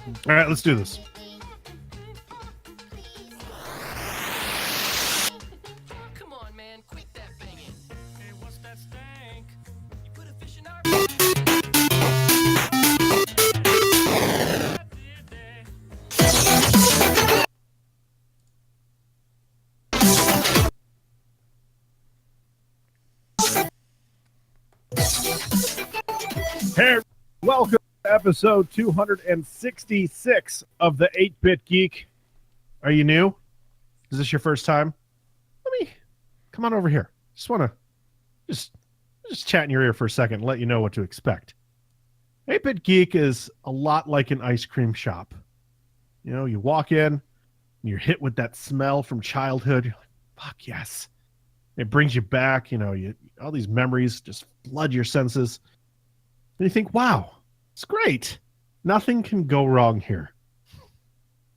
All right, let's do this. Come on, man, quit that banging. Hey, what's that stank? You put a fish in our Hey, welcome to episode 266 of the 8-Bit Geek. Are you new? Is this your first time? Let me come on over here. Just want to just chat in your ear for a second and let you know what to expect. 8-Bit Geek is a lot like an ice cream shop. You know, you walk in and you're hit with that smell from childhood. You're like, fuck yes. It brings you back, all these memories just flood your senses. And you think, wow, it's great. Nothing can go wrong here.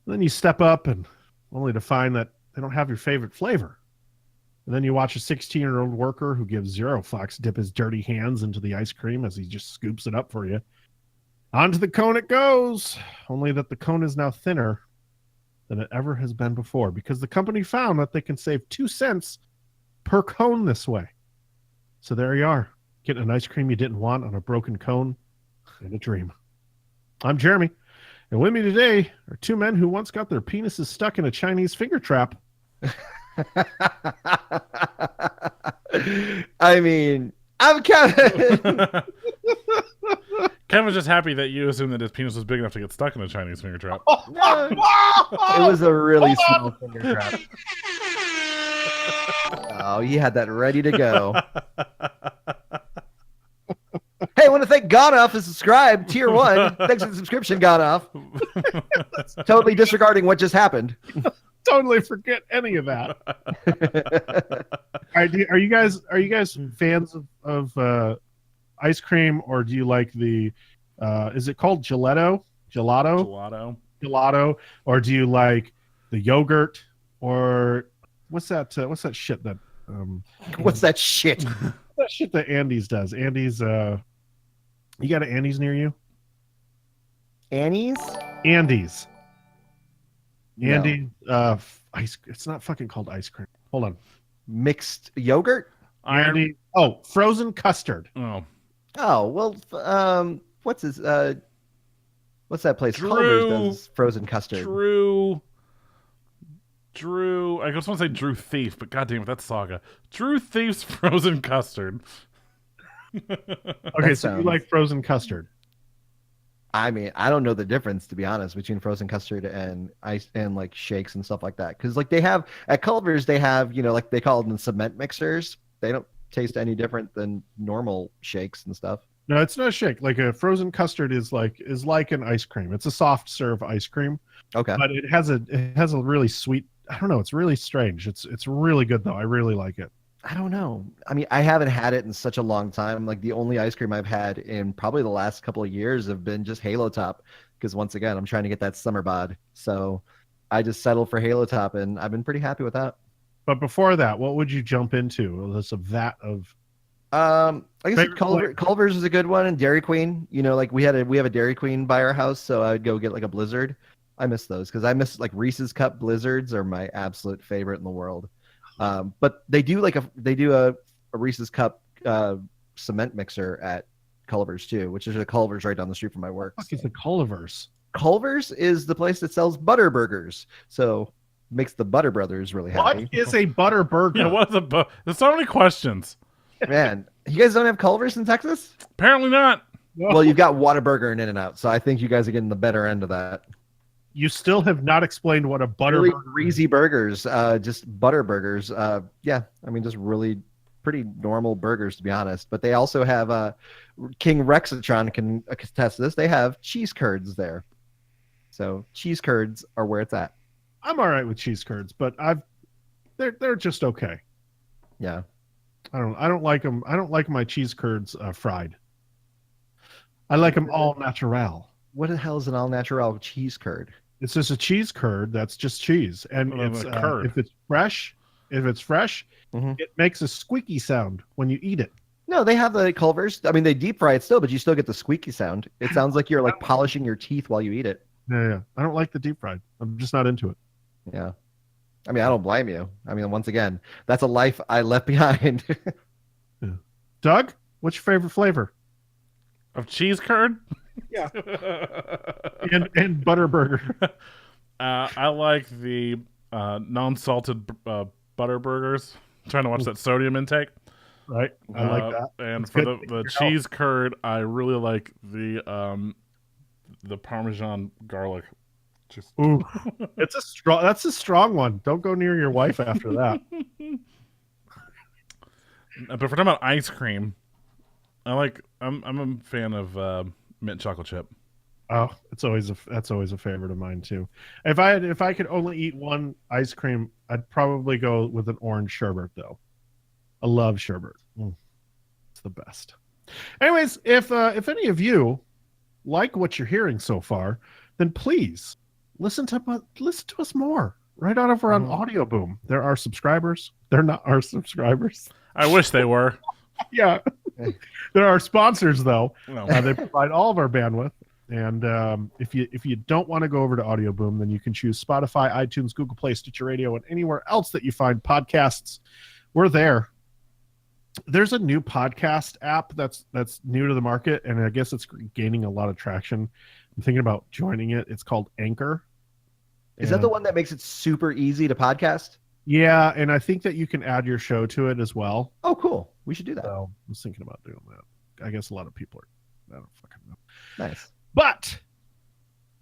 And then you step up and only to find that they don't have your favorite flavor. And then you watch a 16-year-old worker who gives zero fucks dip his dirty hands into the ice cream as he just scoops it up for you. Onto the cone it goes. Only that the cone is now thinner than it ever has been before because the company found that they can save 2 cents per cone this way. So there you are. Getting an ice cream you didn't want on a broken cone in a dream. I'm Jeremy, and with me today are 2 men who once got their penises stuck in a Chinese finger trap. I mean, I'm Kevin. Kevin was just happy that you assumed that his penis was big enough to get stuck in a Chinese finger trap. It was a really small finger trap. Oh, he had that ready to go. Hey, I want to thank Gonoff who subscribed, Tier 1. Thanks for the subscription, Gonoff. Totally disregarding what just happened. Totally forget any of that. Are you guys fans of ice cream, or do you like the is it called gelato, or do you like the yogurt, or what's that shit that What's that shit? that shit that Andy's does? Andy's you got an Andy's near you? Annie's? Andy's. No. Andy ice, it's not fucking called ice cream. Hold on. Mixed yogurt? Andy, frozen custard. Oh, Oh, well, what's that place? Drew. Culvers does frozen custard. Drew. I just want to say Drew Thief, but goddamn it, that's Saga. Drew Thief's frozen custard. Okay, so you like frozen custard. I mean, I don't know the difference, to be honest, between frozen custard and ice and like shakes and stuff like that. Because like they have at Culvers, they have like they call them cement mixers. They don't taste any different than normal shakes and stuff. No, it's not a shake. Like a frozen custard is like an ice cream. It's a soft serve ice cream. Okay. But it has a really sweet. I don't know. It's really strange. It's really good though. I really like it. I don't know. I mean, I haven't had it in such a long time. Like the only ice cream I've had in probably the last couple of years have been just Halo Top. Because once again, I'm trying to get that summer bod. So I just settled for Halo Top, and I've been pretty happy with that. But before that, what would you jump into? There's a vat of. I guess Favorite Culver's is a good one, and Dairy Queen. Like we have a Dairy Queen by our house, so I would go get like a Blizzard. I miss those because I miss like Reese's Cup Blizzards are my absolute favorite in the world. But they do a Reese's Cup cement mixer at Culvers too, which is a Culvers right down the street from my work. What the fuck is the Culvers? Culvers is the place that sells butter burgers, so makes the Butter Brothers really happy. What is a butter burger? Yeah, what is there's so many questions. Man, you guys don't have Culvers in Texas? Apparently not. Well, you've got Whataburger and In-N-Out, so I think you guys are getting the better end of that. You still have not explained what a butter Really burger is. greasy burgers, just butter burgers. Yeah, I mean, just really pretty normal burgers, to be honest. But they also have King Rexatron can attest to this. They have cheese curds there, so cheese curds are where it's at. I'm all right with cheese curds, but they're just okay. Yeah, I don't like them. I don't like my cheese curds fried. I like them all natural. What the hell is an all natural cheese curd? It's just a cheese curd that's just cheese, and Well, it's a curd. if it's fresh, Mhm. it makes a squeaky sound when you eat it. No, they have the Culvers. I mean, they deep fry it still, but you still get the squeaky sound. It sounds like you're like polishing your teeth while you eat it. Yeah. I don't like the deep fried. I'm just not into it. Yeah. I mean, I don't blame you. I mean, once again, that's a life I left behind. Yeah. Doug, what's your favorite flavor? Of cheese curd? Yeah. and Butterburger. I like the non-salted butter burgers. I'm trying to watch that sodium intake. Right. I like that. And It's for good the for your cheese curd, I really like the Parmesan garlic. Just Ooh, it's a strong. That's a strong one. Don't go near your wife after that. But if we're talking about ice cream, I'm a fan of mint chocolate chip. Oh, that's always a favorite of mine too. If I could only eat one ice cream, I'd probably go with an orange sherbet though. I love sherbet. It's the best. Anyways, if any of you like what you're hearing so far, then please listen to us more. Right on over on Audio Boom. They're our subscribers. They're not our subscribers. I wish they were. Yeah. They're our sponsors though. No. They provide all of our bandwidth. And if you don't want to go over to Audio Boom, then you can choose Spotify, iTunes, Google Play, Stitcher Radio, and anywhere else that you find podcasts. We're there. There's a new podcast app that's new to the market, and I guess it's gaining a lot of traction. I'm thinking about joining it. It's called Anchor. Is that the one that makes it super easy to podcast? Yeah, and I think that you can add your show to it as well. Oh, cool. We should do that. So I was thinking about doing that. I guess a lot of people are. I don't fucking know. Nice. But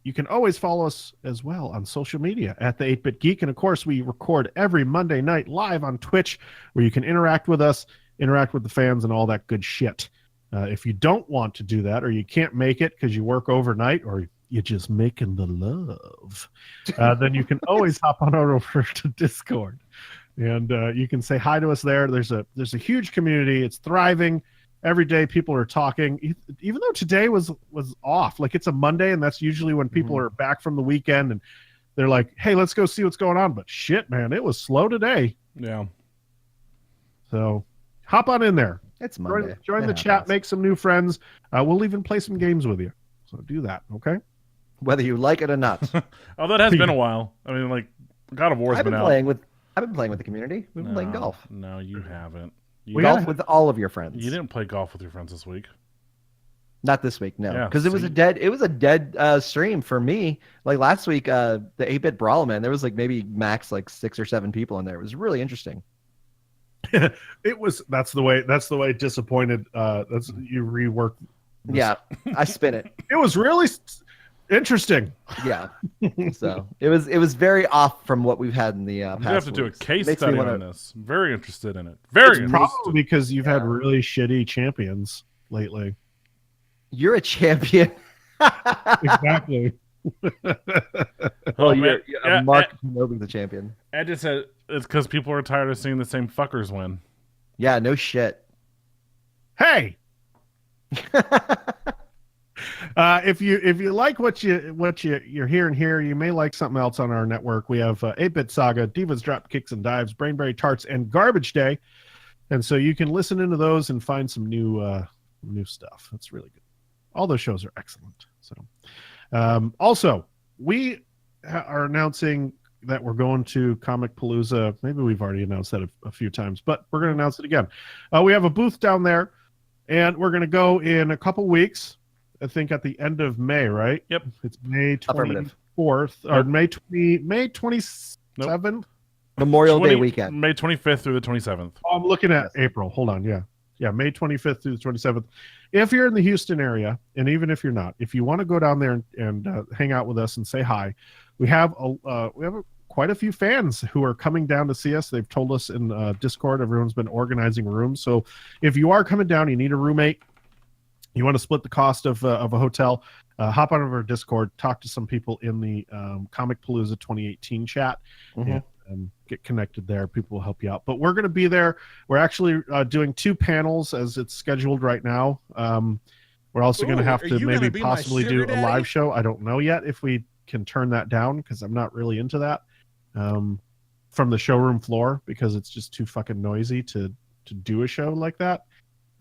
you can always follow us as well on social media at the 8-Bit Geek. And of course, we record every Monday night live on Twitch where you can interact with us, interact with the fans, and all that good shit. If you don't want to do that, or you can't make it because you work overnight, or you're just making the love, then you can always hop on over to Discord. And you can say hi to us there. There's a huge community. It's thriving. Every day people are talking, even though today was off. Like, it's a Monday, and that's usually when people are back from the weekend, and they're like, hey, let's go see what's going on. But shit, man, it was slow today. Yeah. So hop on in there. It's Monday. Join the chat, make some new friends. We'll even play some games with you. So do that, okay? Whether you like it or not. Oh, that has been a while. I mean, like, God of War's I've been been out. I've been playing with the community. We've been playing golf. No, you haven't. Golf with all of your friends. You didn't play golf with your friends this week. Not this week, no, Yeah, because it was a dead stream for me. Like last week, the 8-Bit Brawl, man, there was like maybe max like 6 or 7 people in there. It was really interesting. That's the way disappointed. That's you rework. Yeah, I spin it. It was really interesting. Yeah, so it was very off from what we've had in the past. You have to do a weeks. case Makes me study wanna- on this. I'm very interested in it. Very interested. Probably because you've had really shitty champions lately. You're a champion. Exactly. Well, man. Yeah, Mark Kenobi's the champion. Ed just said it's because people are tired of seeing the same fuckers win. Yeah, no shit. Hey, if you like what you're hearing here, you may like something else on our network. We have 8-Bit Saga, Divas Drop Kicks and Dives, Brainberry Tarts, and Garbage Day, and so you can listen into those and find some new stuff. That's really good. All those shows are excellent. So, also, we are announcing that we're going to Comic Palooza. Maybe we've already announced that a few times, but we're going to announce it again. We have a booth down there, and we're going to go in a couple weeks. I think at the end of May, right? Yep. It's May 24th Affirmative. or May 27th. Memorial Day weekend. May 25th through the 27th. Oh, I'm looking at April. Hold on. Yeah, May 25th through the 27th. If you're in the Houston area, and even if you're not, if you want to go down there and hang out with us and say hi, we have quite a few fans who are coming down to see us. They've told us in Discord. Everyone's been organizing rooms. So if you are coming down, you need a roommate, you want to split the cost of a hotel, hop on over our Discord, talk to some people in the Comic Palooza 2018 chat, and get connected there. People will help you out. But we're going to be there. We're actually doing 2 panels as it's scheduled right now. We're also going to have to maybe possibly do a live show. I don't know yet if we can turn that down because I'm not really into that from the showroom floor because it's just too fucking noisy to do a show like that.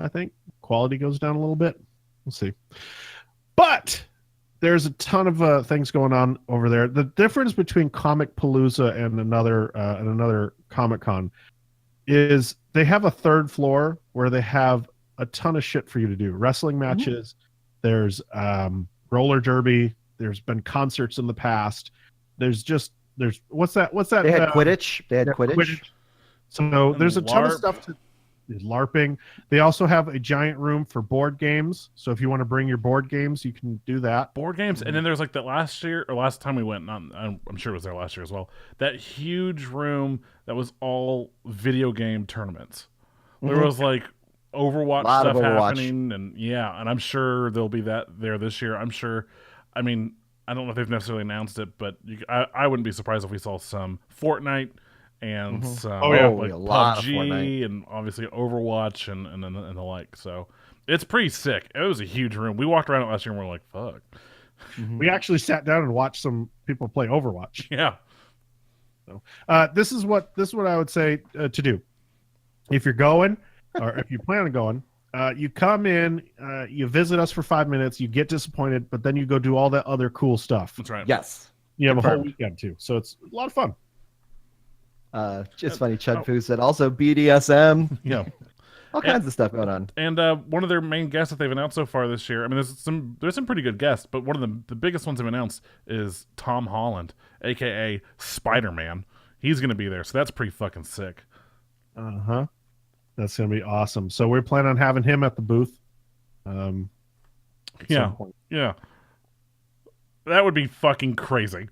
I think quality goes down a little bit. We'll see. But there's a ton of things going on over there. The difference between Comic Palooza and another Comic Con is they have a third floor where they have a ton of shit for you to do. Wrestling matches, there's roller derby, there's been concerts in the past. There's what's that? They had Quidditch. They had yeah, Quidditch. So there's a ton of LARP. stuff to LARPing. They also have a giant room for board games. So if you want to bring your board games, you can do that. Board games, and then there's like that last time we went. I'm sure it was there last year as well. That huge room that was all video game tournaments. There was like Overwatch Lot of stuff Overwatch. happening, and I'm sure there'll be that there this year. I'm sure. I mean, I don't know if they've necessarily announced it, but I wouldn't be surprised if we saw some Fortnite and some like a lot of PUBG Fortnite. and obviously Overwatch and the like. So it's pretty sick. It was a huge room. We walked around it last year and we're like, fuck. We actually sat down and watched some people play Overwatch. Yeah. So this is what I would say to do. If you're going, or if you plan on going, you come in, you visit us for 5 minutes, you get disappointed, but then you go do all that other cool stuff. That's right. Yes. You have a whole Confirmed. weekend too, so it's a lot of fun. Just funny. Chud Fu said also BDSM. Yeah. All kinds of stuff going on. And one of their main guests that they've announced so far this year, I mean, there's some pretty good guests, but one of the biggest ones they've announced is Tom Holland, aka Spider-Man. He's going to be there, so that's pretty fucking sick. Uh-huh. That's going to be awesome. So we're planning on having him at the booth. At some point. Yeah. That would be fucking crazy.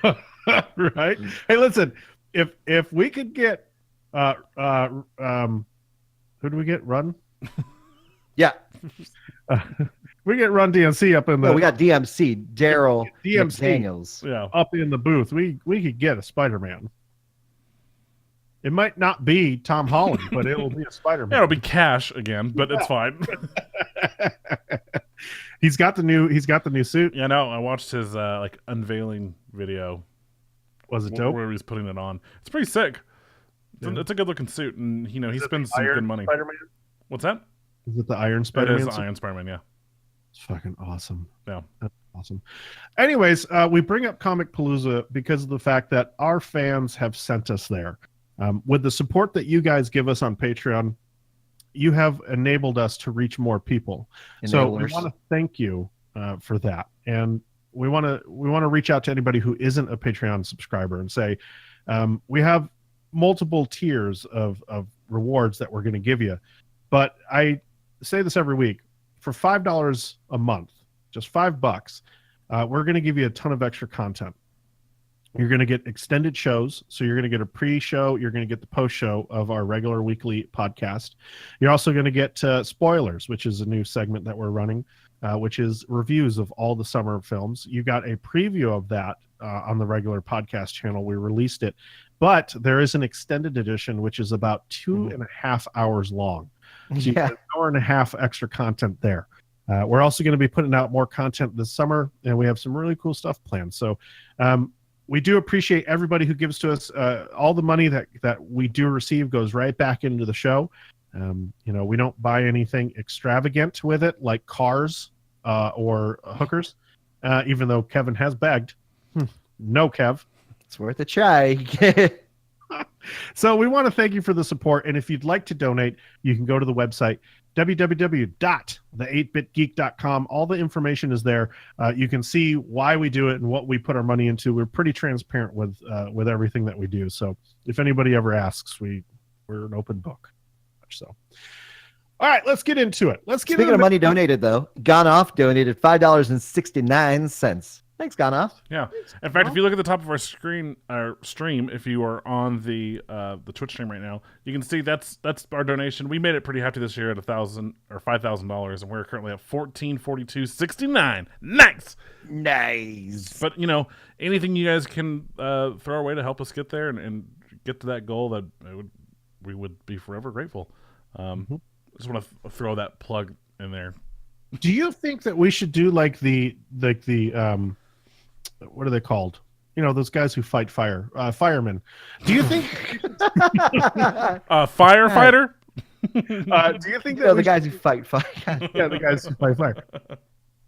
Right? Hey, listen, if we could get who do we get? Run? Yeah. We get Run DMC up in the No, we got DMC, Daryl DMC. Daniels. Yeah. up in the booth. We could get a Spider-Man. It might not be Tom Holland, but it will be a Spider-Man. Yeah, it'll be Cash again, but it's fine. He's got the new suit. Yeah, no, I watched his like unveiling video. Was it dope? Where he's putting it on. It's pretty sick. It's a good looking suit, and he Is it spends the some Iron good money. Spider-Man? What's that? Is it the Iron It Spider-Man? is suit? Iron Spider-Man. Yeah. It's fucking awesome. Yeah. That's awesome. Anyways, we bring up Comic Palooza because of the fact that our fans have sent us there. With the support that you guys give us on Patreon, you have enabled us to reach more people. So we Enablers. want to thank you for that, and we want to reach out to anybody who isn't a Patreon subscriber and say we have multiple tiers of rewards that we're going to give you, but I say this every week: for $5 a month, just $5, we're going to give you a ton of extra content. You're going to get extended shows. So you're going to get a pre-show. You're going to get the post-show of our regular weekly podcast. You're also going to get spoilers, which is a new segment that we're running, which is reviews of all the summer films. You got a preview of that on the regular podcast channel. We released it. But there is an extended edition, which is about 2.5 hours long. So you get an hour and a half extra content there. We're also going to be putting out more content this summer, and we have some really cool stuff planned. So we do appreciate everybody who gives to us. All the money that we do receive goes right back into the show. We don't buy anything extravagant with it, like cars or hookers, even though Kevin has begged. No, Kev. It's worth a try. So we want to thank you for the support. And if you'd like to donate, you can go to the website, www.the8bitgeek.com. All the information is there. You can see why we do it and what we put our money into. We're pretty transparent with everything that we do. So if anybody ever asks, we're an open book. So, all right, let's get into it. Speaking of money donated, though, Gone Off donated $5.69. Thanks, Gone Off. Yeah. In fact, if you look at the top of our stream, if you are on the Twitch stream right now, you can see that's our donation. We made it pretty hefty this year at $1,000 or $5,000, and we're currently at $1,442.69. Nice. But anything you guys can throw our way to help us get there and get to that goal, we would be forever grateful. Just want to throw that plug in there. Do you think that we should do like the what are they called? Those guys who fight fire, firemen. Do you think firefighter? do you think that the guys who fight fire? yeah, the guys who fight fire.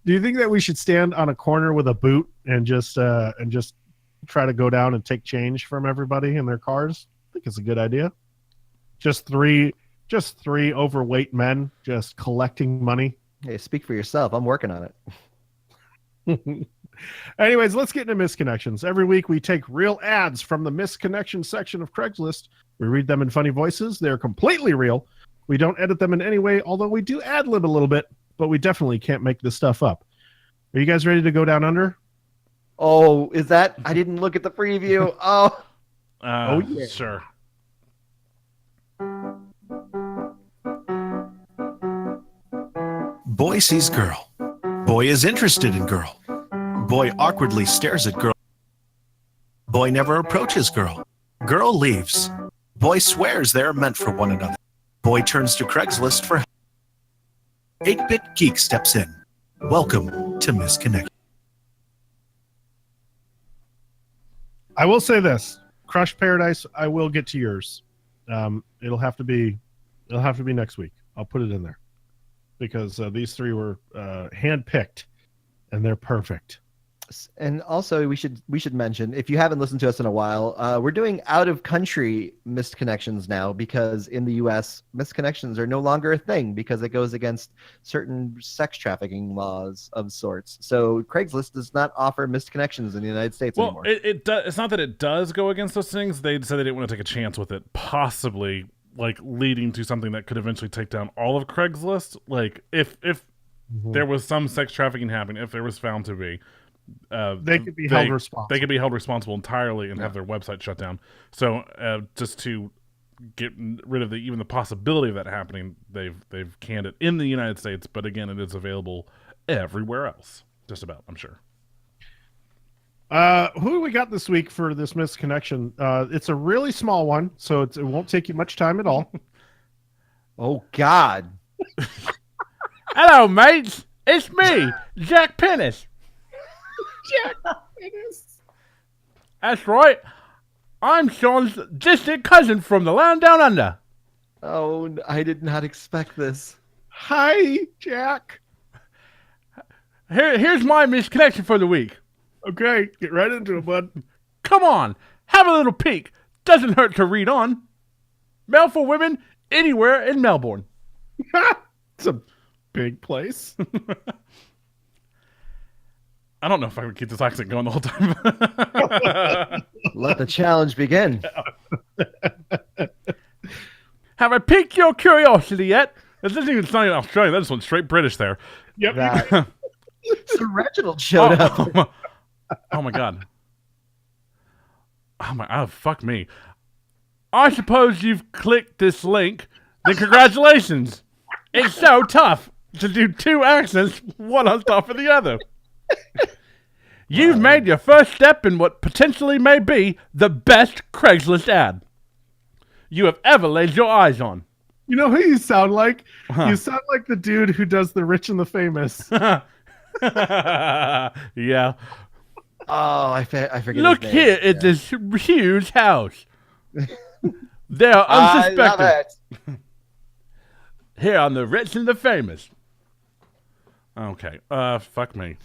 Do you think that we should stand on a corner with a boot and just try to go down and take change from everybody in their cars? I think it's a good idea. Just three overweight men just collecting money. Hey, speak for yourself. I'm working on it. Anyways, let's get into misconnections. Every week we take real ads from the misconnection section of Craigslist. We read them in funny voices. They're completely real. We don't edit them in any way, although we do ad-lib a little bit, but we definitely can't make this stuff up. Are you guys ready to go down under? Oh, is that? I didn't look at the preview. Oh. Yeah. Sure. Boy sees girl. Boy is interested in girl. Boy awkwardly stares at girl. Boy never approaches girl. Girl leaves. Boy swears they're meant for one another. Boy turns to Craigslist for help. 8-Bit Geek steps in. Welcome to Misconnect. I will say this. Crush Paradise, I will get to yours. It'll have to be next week. I'll put it in there. Because these three were hand-picked, and they're perfect. And also, we should mention, if you haven't listened to us in a while, we're doing out-of-country missed connections now, because in the U.S., missed connections are no longer a thing because it goes against certain sex trafficking laws of sorts. So Craigslist does not offer missed connections in the United States anymore. Well, it's not that it does go against those things. They said they didn't want to take a chance with it, possibly like leading to something that could eventually take down all of Craigslist. Like if there was some sex trafficking happening, if there was found to be, they could be held responsible. They could be held responsible entirely and have their website shut down. So just to get rid of even the possibility of that happening, they've canned it in the United States. But again, it is available everywhere else, just about, I'm sure. Who do we got this week for this misconnection? It's a really small one, so it won't take you much time at all. Oh, God. Hello, mates. It's me, Jack Pennis. Jack Pennis. That's right. I'm Sean's distant cousin from the land down under. Oh, I did not expect this. Hi, Jack. Here's my misconnection for the week. Okay, get right into it, bud. Come on, have a little peek. Doesn't hurt to read on. Mail for women anywhere in Melbourne. It's a big place. I don't know if I can keep this accent going the whole time. Let the challenge begin. Have I piqued your curiosity yet? This isn't even sounding Australian. That just went straight British there. Yep. So Reginald showed up. Oh my god. Fuck me. I suppose you've clicked this link. Then congratulations. It's so tough to do two accents, one on top of the other. You've made your first step in what potentially may be the best Craigslist ad you have ever laid your eyes on. You know who you sound like? You sound like the dude who does The Rich and the Famous. Yeah. Oh, I forget. Look his name. here at this huge house. They are unsuspecting. I love it. Here on The Rich and the Famous. Okay. Fuck me.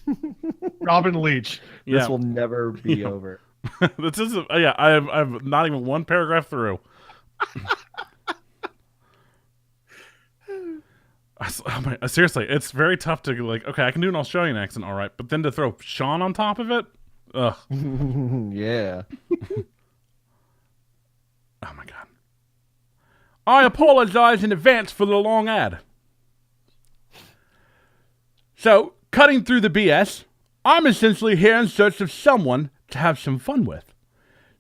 Robin Leach. Yeah. This will never be over. This is I've not even one paragraph through. Seriously, it's very tough to like. Okay, I can do an Australian accent, all right, but then to throw Sean on top of it, ugh. Yeah. Oh my god. I apologize in advance for the long ad. So, cutting through the BS, I'm essentially here in search of someone to have some fun with.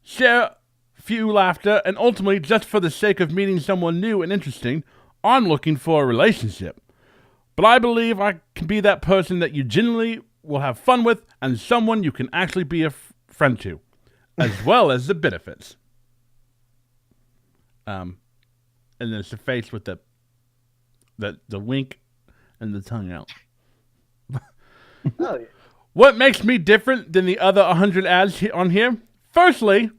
Share few laughter, and ultimately, just for the sake of meeting someone new and interesting, I'm looking for a relationship. But I believe I can be that person that you genuinely will have fun with and someone you can actually be a friend to, as well as the benefits. And there's the face with the wink and the tongue out. Oh, yeah. What makes me different than the other 100 ads on here? Firstly,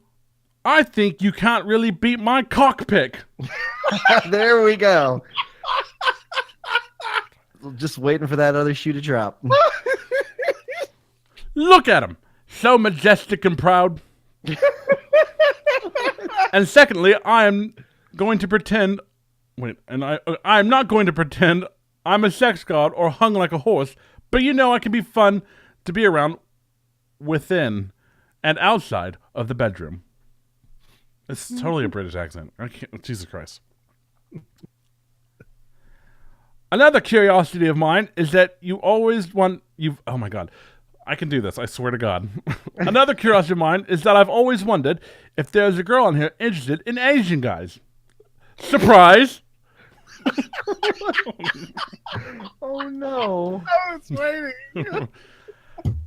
I think you can't really beat my cock pick. There we go. Just waiting for that other shoe to drop. Look at him, so majestic and proud. And secondly, I am going to pretend. Wait, and I'm not going to pretend I'm a sex god or hung like a horse, but you know I can be fun to be around within and outside of the bedroom. It's totally a British accent. I can't, Jesus Christ. Another curiosity of mine is that oh my God, I can do this, I swear to God. Another curiosity of mine is that I've always wondered if there's a girl on here interested in Asian guys. Surprise! Oh no. I was waiting.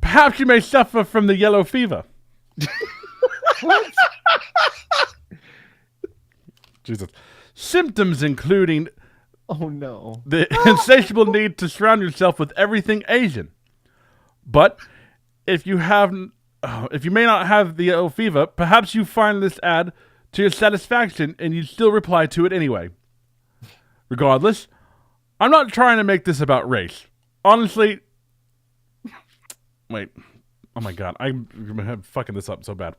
Perhaps you may suffer from the yellow fever. What? Jesus. Symptoms including Oh no. the insatiable need to surround yourself with everything Asian. But if you may not have the yellow fever, perhaps you find this ad to your satisfaction and you still reply to it anyway. Regardless, I'm not trying to make this about race. Honestly, wait. Oh my God, I'm fucking this up so bad.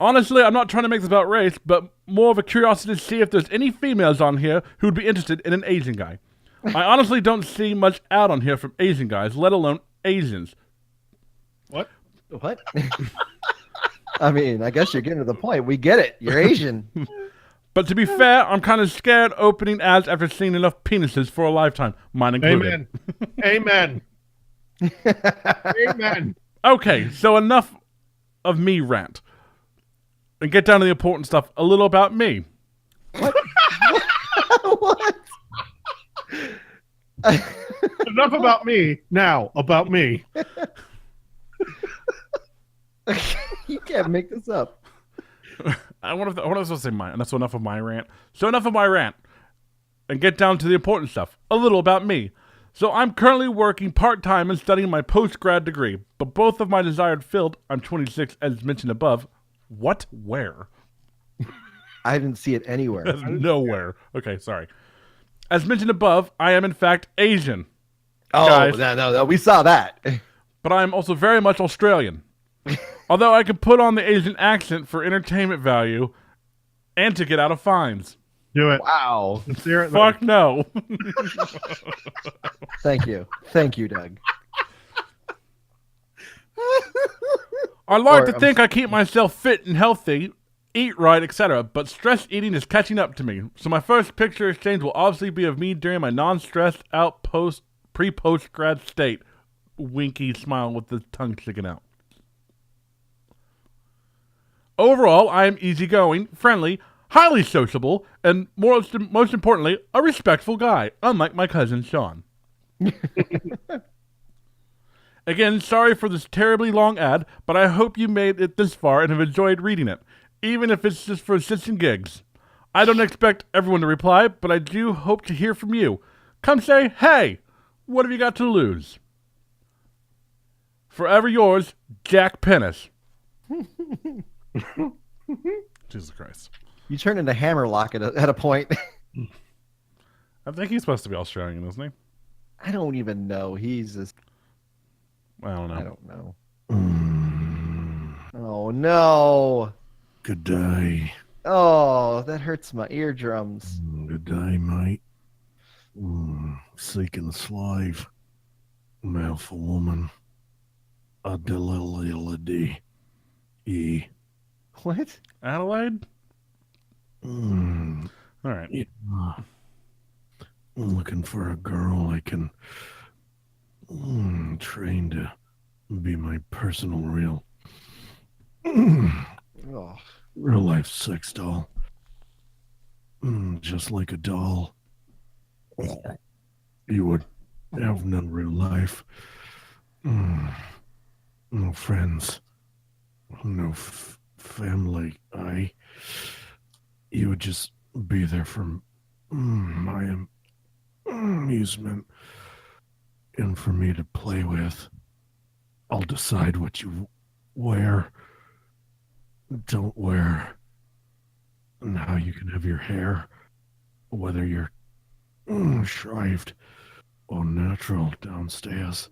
Honestly, I'm not trying to make this about race, but more of a curiosity to see if there's any females on here who'd be interested in an Asian guy. I honestly don't see much out on here from Asian guys, let alone Asians. What? What? I mean, I guess you're getting to the point. We get it. You're Asian. But to be fair, I'm kind of scared opening ads after seeing enough penises for a lifetime, mine included. Amen. Amen. Okay, so enough of me rant. And get down to the important stuff, a little about me. What? Enough about me. Now, about me. You can't make this up. I wonder if I was supposed to say mine. And that's enough of my rant. So enough of my rant. And get down to the important stuff. A little about me. So I'm currently working part-time and studying my post-grad degree. But both of my desired field, I'm 26 as mentioned above. What? Where? I didn't see it anywhere. Nowhere. Okay, sorry. As mentioned above, I am in fact Asian. Oh, Guys. no. We saw that. But I am also very much Australian. Although I could put on the Asian accent for entertainment value and to get out of fines. Do it. Wow. Let's hear it. Fuck no. Thank you. Thank you, Doug. I like Or, to think I keep myself fit and healthy, eat right, etc., but stress eating is catching up to me. So my first picture exchange will obviously be of me during my non-stressed out pre-post grad state. Winky smile with the tongue sticking out. Overall, I am easygoing, friendly, highly sociable, and most importantly, a respectful guy, unlike my cousin Sean. Again, sorry for this terribly long ad, but I hope you made it this far and have enjoyed reading it, even if it's just for shits and gigs. I don't expect everyone to reply, but I do hope to hear from you. Come say, hey, what have you got to lose? Forever yours, Jack Pennis. Jesus Christ. You turned into Hammerlock at a point. I think he's supposed to be Australian, isn't he? I don't even know. He's just... I don't know. I don't know. Oh, no. Good day. Oh, that hurts my eardrums. Good day, mate. Seeking slave. Male for woman. A delilility. E. What? Adelaide? Mm, All right. yeah. I'm looking for a girl I can train to be my personal real Oh. real life sex doll. Just like a doll. You would have no real life. No friends. No family. You would just be there for my amusement and for me to play with. I'll decide what you wear, don't wear, and how you can have your hair, whether you're shaved or natural downstairs.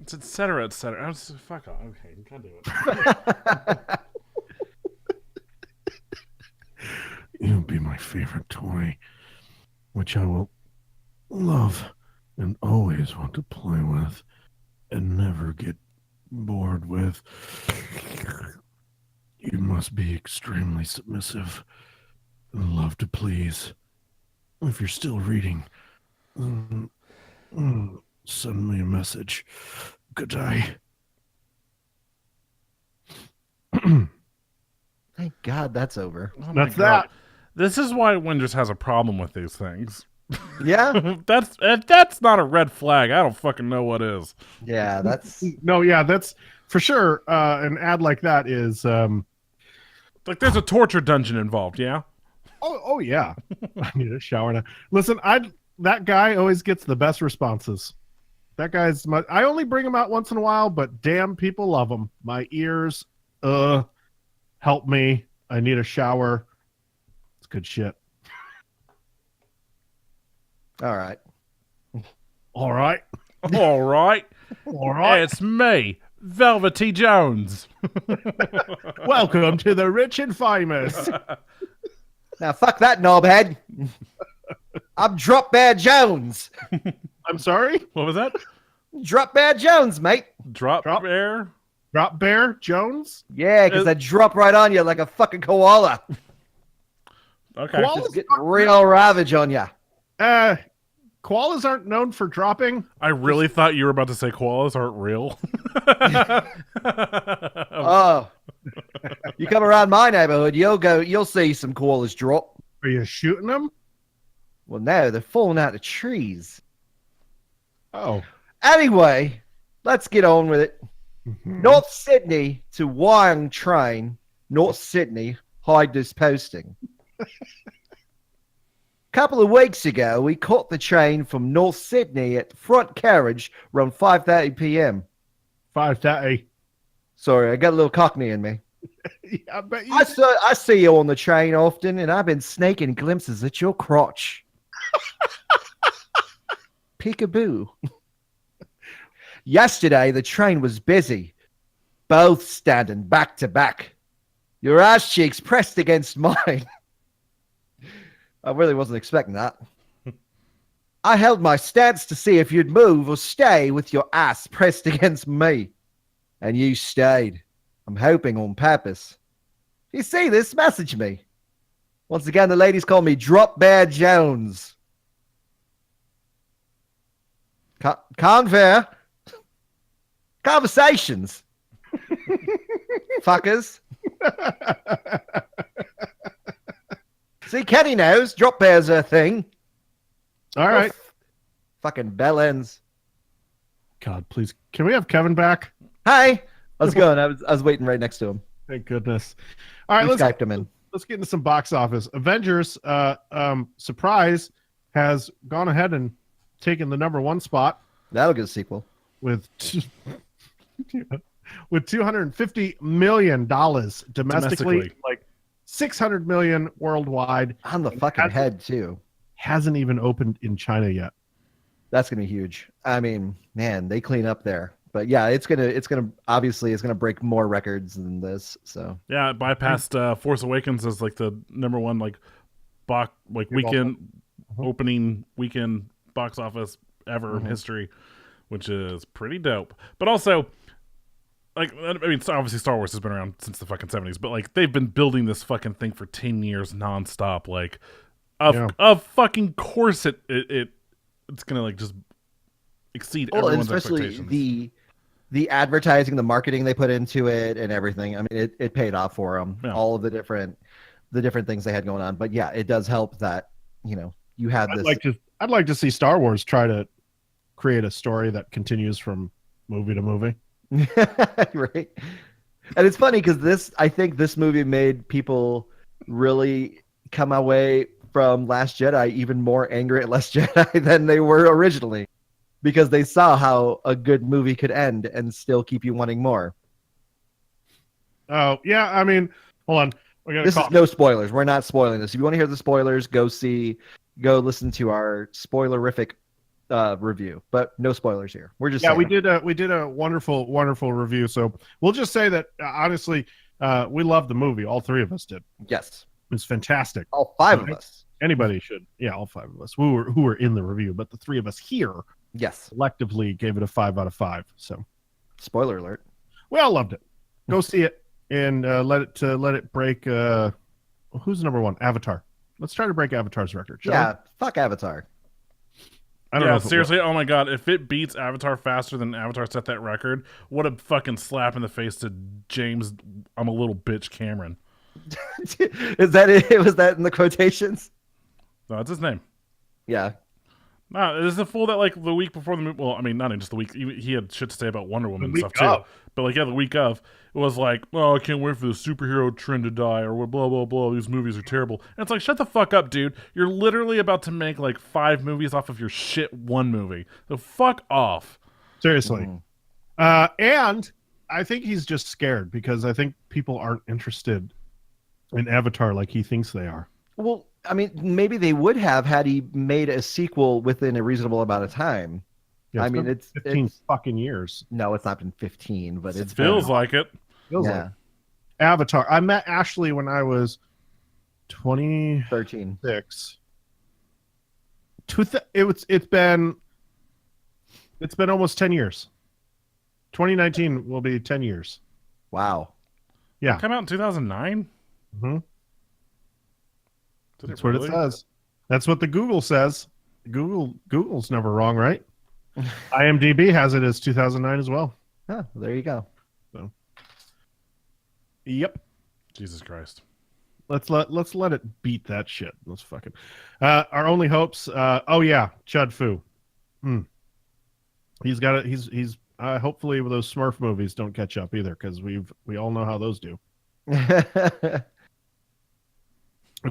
It's et cetera, et cetera. Fuck off. Okay, you can't do it. You'll be my favorite toy, which I will love and always want to play with and never get bored with. You must be extremely submissive and love to please. If you're still reading, send me a message. Good day. Thank God that's over. Oh my That's God. that. This is why Winders has a problem with these things. Yeah, That's not a red flag. I don't fucking know what is. yeah, that's No, yeah, that's for sure. An ad like that is. Like there's a torture dungeon involved, yeah? Oh yeah. I need a shower now. Listen, that guy always gets the best responses. That guy's I only bring him out once in a while, but damn, people love him. My ears, help me. I need a shower. It's good shit. all right. All right. All right. All right. It's me, Velvety Jones. Welcome to the rich and famous. Now fuck that knobhead. I'm Drop Bear Jones. I'm sorry? What was that? Drop Bear Jones, mate. Drop Drop- air? Drop Bear Jones? Yeah, because I drop right on you like a fucking koala. Okay. Koalas? Just get real ravage on you. Koalas aren't known for dropping. I really thought you were about to say koalas aren't real. Oh, you come around my neighborhood, you'll see some koalas drop. Are you shooting them? Well, no, they're falling out of trees. Oh. Anyway, let's get on with it. North Sydney to Wyong train. North Sydney, hide this posting. Couple of weeks ago, we caught the train from North Sydney at the front carriage around 5:30 p.m. 5:30. Sorry, I got a little Cockney in me. Yeah, I bet you. I see you on the train often, and I've been snaking glimpses at your crotch. Peekaboo. Yesterday, the train was busy, both standing back to back. Your ass cheeks pressed against mine. I really wasn't expecting that. I held my stance to see if you'd move or stay with your ass pressed against me. And you stayed. I'm hoping on purpose. If you see this, message me. Once again, the ladies call me Drop Bear Jones. Conver. Conversations. Fuckers. See, Kenny knows. Drop Bear's a thing. All right. Fucking bell ends. God, please. Can we have Kevin back? Hi. How's it going? I was waiting right next to him. Thank goodness. All right, We Skyped him in. let's get into some box office. Avengers, surprise, has gone ahead and taken the #1 spot That'll get a sequel. with with $250 million domestically, like $600 million worldwide. On the fucking head, too. Hasn't even opened in China yet. That's gonna be huge. I mean, man, they clean up there. But yeah, it's gonna break more records than this. So Yeah, it bypassed Force Awakens as like the #1 weekend opening weekend box office ever in history, which is pretty dope. But also, like, I mean, obviously Star Wars has been around since the fucking 70s, but like they've been building this fucking thing for 10 years nonstop. Like, of fucking course it's gonna like just exceed and everyone's especially expectations. the advertising, the marketing they put into it, and everything. I mean, it paid off for them. Yeah. All of the different things they had going on. But yeah, it does help that you had this. I'd like to see Star Wars try to create a story that continues from movie to movie. Right. And it's funny because I think this movie made people really come away from Last Jedi even more angry at Last Jedi than they were originally, because they saw how a good movie could end and still keep you wanting more. Oh, yeah. I mean, hold on. This is no spoilers. We're not spoiling this. If you want to hear the spoilers, go listen to our spoilerific review, but no spoilers here. We're just Yeah, saying. we did a wonderful review. So we'll just say that honestly, we loved the movie. All three of us did. Yes, It's fantastic. all five So of us. Anybody should. Yeah, all five of us who were in the review, but the three of us here Yes. collectively gave it a 5 out of 5. So Spoiler alert. we all loved it. Go see it and let it break. Who's number one? Avatar. Let's try to break Avatar's record. Shall Yeah, we? fuck Avatar. I don't know. Yeah, if it seriously. Oh my god, if it beats Avatar faster than Avatar set that record, what a fucking slap in the face to James. I'm a little bitch, Cameron. Is that it? Was that in the quotations? No, that's his name. Yeah. No, it is the fool that like the week before the movie. Well, I mean, not even just the week. He had shit to say about Wonder Woman and week stuff too. of. But like, yeah, the week of, it was like, oh, I can't wait for the superhero trend to die, or blah blah blah. These movies are terrible. And it's like, shut the fuck up, dude. You're literally about to make like 5 movies off of your shit one movie. So fuck off. Seriously. And I think he's just scared because I think people aren't interested in Avatar like he thinks they are. Well, I mean, maybe they would have had he made a sequel within a reasonable amount of time. Yeah, I mean, been it's 15 fucking years. no, it's not been 15, but It it's feels been, like it. Feels yeah, like Avatar. I met Ashley when I was 26. 13. It's been almost 10 years. 2019 will be 10 years. Wow. Yeah. Come out in 2009. hmm Did That's it what really? it says. That's what the Google says. Google's never wrong, right? IMDb has it as 2009 as well. Huh, there you go. Yep. Jesus Christ. Let's let it beat that shit. Let's fucking our only hopes. Oh yeah, Chud Fu. He's got it. He's hopefully those Smurf movies don't catch up either because we all know how those do. A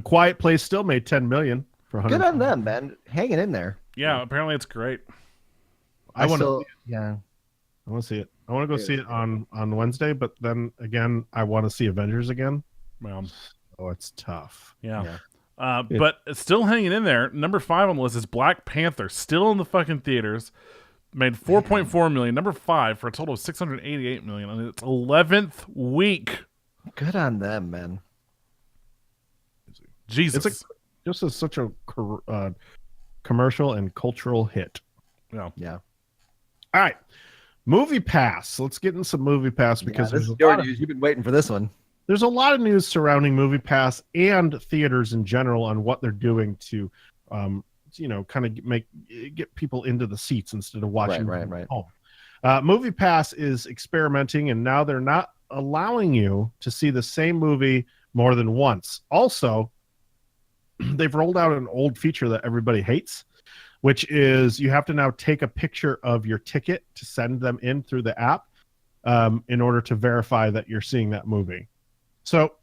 Quiet Place still made 10 million for 100. Good on them, man. Hanging in there. Yeah, apparently it's great. I want to. still, yeah. I want to see it. I want to go see it on Wednesday, but then again, I want to see Avengers again. Well, Oh, it's tough. yeah. Yeah. But it's still hanging in there. Number 5 on the list is Black Panther, still in the fucking theaters. Made 4.4 million. Number 5 for a total of 688 million on its 11th week. Good on them, man. Jesus. It's such a commercial and cultural hit. Yeah. Yeah. All right, Movie Pass. Let's get in some Movie Pass because this there's is a your lot of news. You've been waiting for this one. there's a lot of news surrounding Movie Pass and theaters in general on what they're doing to, kind of get people into the seats instead of watching Right. at home. Movie Pass is experimenting, and now they're not allowing you to see the same movie more than once. Also, they've rolled out an old feature that everybody hates, which is you have to now take a picture of your ticket to send them in through the app in order to verify that you're seeing that movie. So,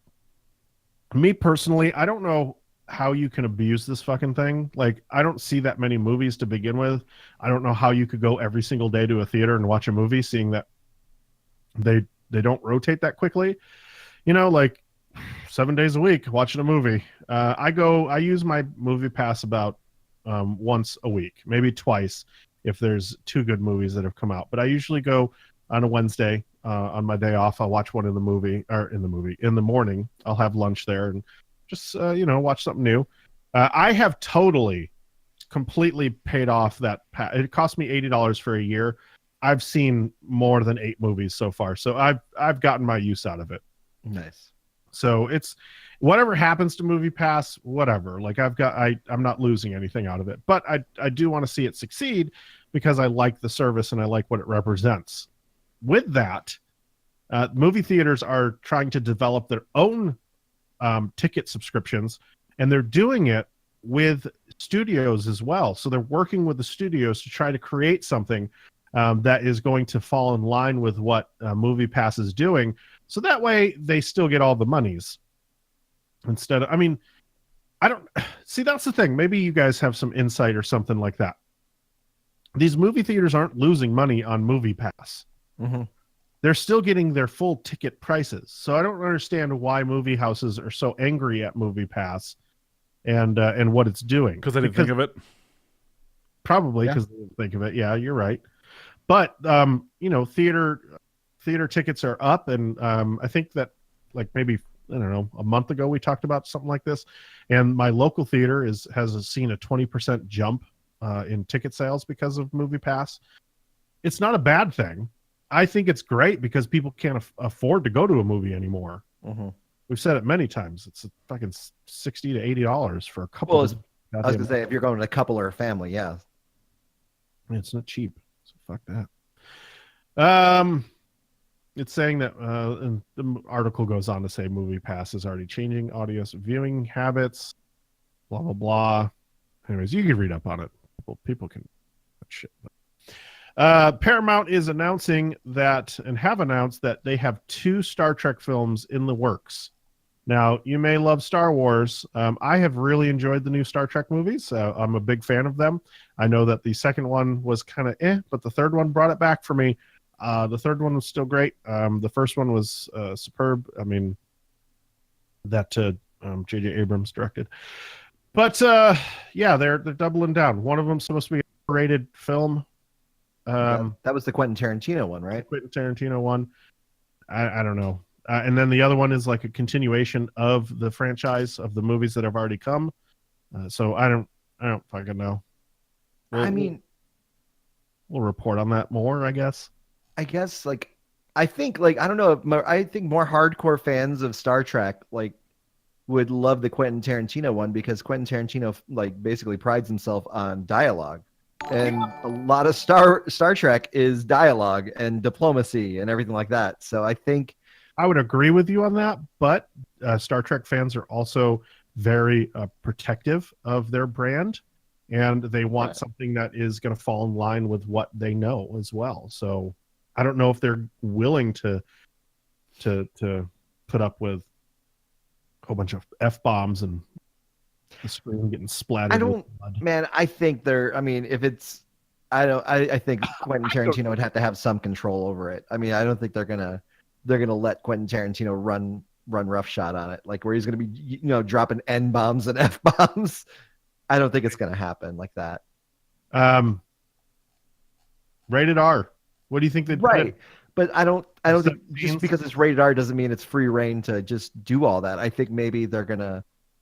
me personally, I don't know how you can abuse this fucking thing. Like, I don't see that many movies to begin with. I don't know how you could go every single day to a theater and watch a movie, seeing that they don't rotate that quickly. Like 7 days a week watching a movie. I use my Movie Pass about once a week, maybe twice if there's 2 good movies that have come out. But I usually go on a Wednesday on my day off. I'll watch one in the morning. I'll have lunch there and just watch something new. I have completely paid off that. It cost me $80 for a year. I've seen more than 8 movies so far, so I've gotten my use out of it. Nice. So it's whatever happens to Movie Pass, whatever. Like I'm not losing anything out of it, but I do want to see it succeed because I like the service and I like what it represents. With that, movie theaters are trying to develop their own ticket subscriptions, and they're doing it with studios as well. So they're working with the studios to try to create something that is going to fall in line with what Movie Pass is doing. So that way they still get all the monies. Instead of, I don't see, that's the thing. Maybe you guys have some insight or something like that. These movie theaters aren't losing money on Movie Pass. Mm-hmm. They're still getting their full ticket prices. So I don't understand why movie houses are so angry at Movie Pass and what it's doing. Because I didn't think of it. Probably Yeah. because they didn't think of it. Yeah, you're right. But theater tickets are up, and I think that like maybe I don't know a month ago we talked about something like this, and my local theater has seen a 20% jump in ticket sales because of Movie Pass. It's not a bad thing. I think it's great because people can't afford to go to a movie anymore. Mm-hmm. We've said it many times. It's fucking $60 to $80 for a couple. Well, of I was gonna say if you're going to a couple or a family, yeah. it's not cheap. So fuck that. It's saying that, and the article goes on to say Movie Pass is already changing audience viewing habits, blah, blah, blah. Anyways, you can read up on it. People can shit. Paramount is announcing that, and have announced that they have 2 Star Trek films in the works. Now, you may love Star Wars. I have really enjoyed the new Star Trek movies. I'm a big fan of them. I know that the second one was kind of but the third one brought it back for me. The third one was still great. The first one was superb. I mean, that J.J. Abrams directed. But yeah, they're doubling down. One of them's supposed to be a rated film. That was the Quentin Tarantino one, right? Quentin Tarantino one. I don't know. And then the other one is like a continuation of the franchise of the movies that have already come. So I don't fucking know. I mean, we'll report on that more, I guess. I guess like I think like I don't know. I think more hardcore fans of Star Trek like would love the Quentin Tarantino one because Quentin Tarantino like basically prides himself on dialogue, and a lot of Star Trek is dialogue and diplomacy and everything like that. So I think I would agree with you on that, but Star Trek fans are also very protective of their brand, and they want something that is going to fall in line with what they know as well. So I don't know if they're willing to put up with a whole bunch of F-bombs and the screen getting splattered. I don't, man. I think they're. I mean, if it's, I think Quentin Tarantino would have to have some control over it. I mean, I don't think they're gonna let Quentin Tarantino run roughshod on it, like where he's gonna be, dropping N bombs and F bombs. I don't think it's gonna happen like that. Rated R. What do you think they'd Right. But I don't think that just means- because it's rated R doesn't mean it's free reign to just do all that. I think maybe there's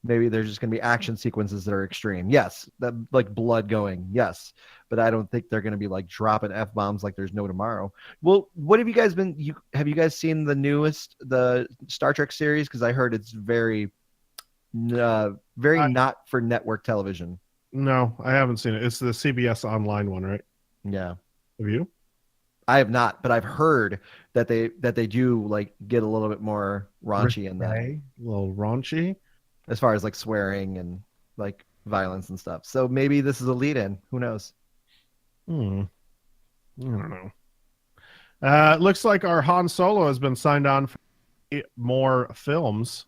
just gonna be action sequences that are extreme. Yes, that like blood going. Yes, but I don't think they're gonna be like dropping F bombs like there's no tomorrow. Well, what have you guys been? Have you guys seen the Star Trek series? Because I heard it's very not for network television. No, I haven't seen it. It's the CBS Online one, right? Yeah. Have you? I have not, but I've heard that they do like get a little bit more raunchy in that, A little raunchy. as far as like swearing and like violence and stuff. So maybe this is a lead-in. Who knows? I don't know. It looks like our Han Solo has been signed on for more films.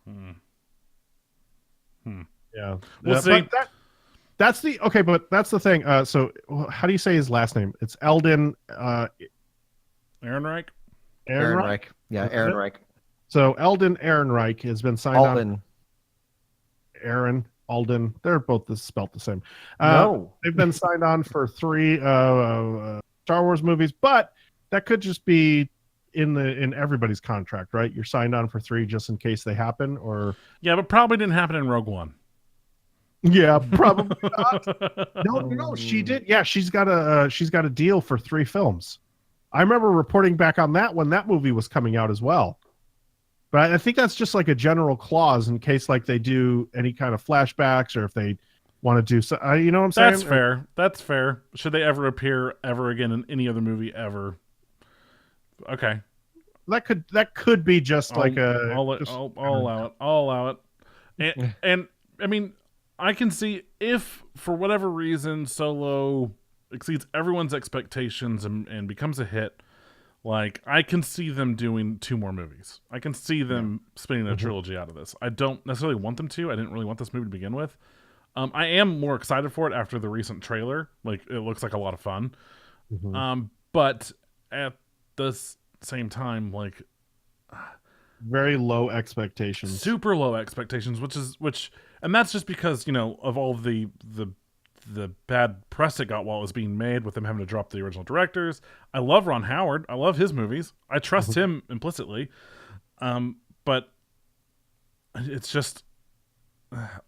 Yeah, We'll see. But that's the okay, but that's the thing. So how do you say his last name? It's Eldon. Ehrenreich? Ehrenreich. Yeah, That's it? Ehrenreich. So Eldon Ehrenreich has been signed on. Aaron Alden. They're both spelt the same. No. They've been signed on for 3 Star Wars movies, but that could just be in everybody's contract, right? You're signed on for 3 just in case they happen, or Yeah, but probably didn't happen in Rogue One. yeah, probably not. No, she did. Yeah, she's got a deal for 3 films. I remember reporting back on that when that movie was coming out as well. But I think that's just like a general clause in case like they do any kind of flashbacks or if they want to do so. You know what I'm saying? That's fair. That's fair. Should they ever appear ever again in any other movie ever? Okay. That could be just like a. I'll allow it. I'll allow it. And I mean, I can see if for whatever reason Solo exceeds everyone's expectations and becomes a hit. Like, I can see them doing 2 more movies. I can see them spinning a trilogy out of this. I don't necessarily want them to. I didn't really want this movie to begin with. I am more excited for it after the recent trailer. Like, it looks like a lot of fun. But at the same time, like, very low expectations. super low expectations, and that's just because, of all the the bad press it got while it was being made, with them having to drop the original directors. I love Ron Howard. I love his movies. I trust him implicitly. But it's just,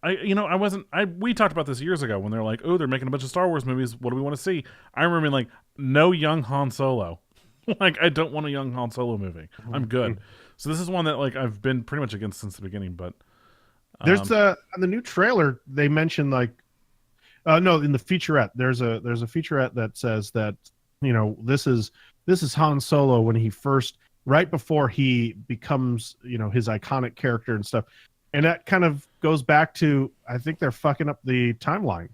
we talked about this years ago when they're like, oh, they're making a bunch of Star Wars movies. What do we want to see? I remember being like, no young Han Solo. Like, I don't want a young Han Solo movie. I'm good. So this is one that like I've been pretty much against since the beginning. But there's on the new trailer they mentioned like, no, in the featurette there's a featurette that says that this is Han Solo when he first, right before he becomes his iconic character and stuff, and that kind of goes back to, I think they're fucking up the timeline.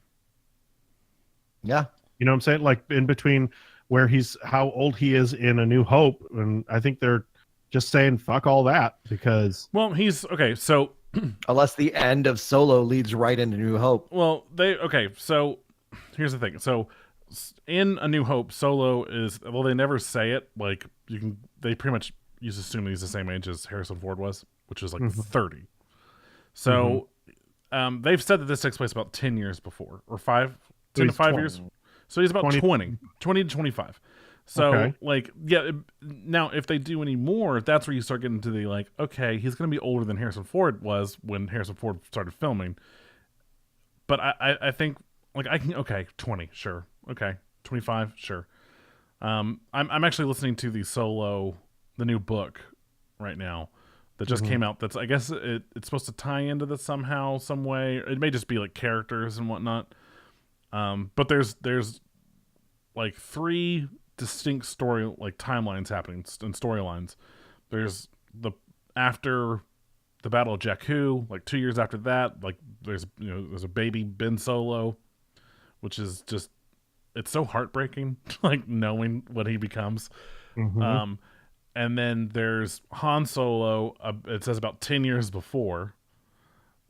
Yeah, you know what I'm saying, like in between where how old he is in A New Hope, and I think they're just saying fuck all that because he's okay. So unless the end of Solo leads right into New Hope. Well, so here's the thing. So in A New Hope, Solo is, well, they never say it. Like they pretty much just assume he's the same age as Harrison Ford was, which is like 30. So they've said that this takes place about 10 years before, or 10 to 5 years. So he's about 20 to 25. So now if they do any more, that's where you start getting to the like, okay, he's going to be older than Harrison Ford was when Harrison Ford started filming. But I think like 20, sure. Okay. 25, sure. I'm actually listening to the new book right now that just came out. That's, I guess it's supposed to tie into this somehow, some way. It may just be like characters and whatnot. But there's like 3 distinct story like timelines happening and storylines. There's after the Battle of Jakku, like 2 years after that, like there's a baby Ben Solo, which is just, it's so heartbreaking, like knowing what he becomes. And then there's Han Solo. It says about 10 years before,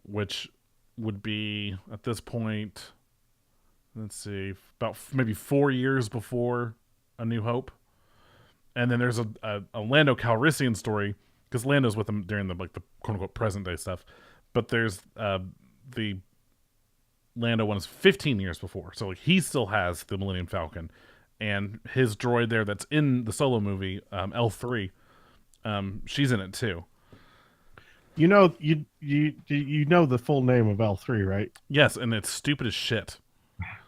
which would be at this point, let's see, about maybe 4 years before A New Hope. And then there's a Lando Calrissian story, because Lando's with him during the quote unquote present day stuff. But there's the Lando one is 15 years before, so like he still has the Millennium Falcon, and his droid there that's in the Solo movie, L3, she's in it too. You know the full name of L3, right? Yes, and it's stupid as shit.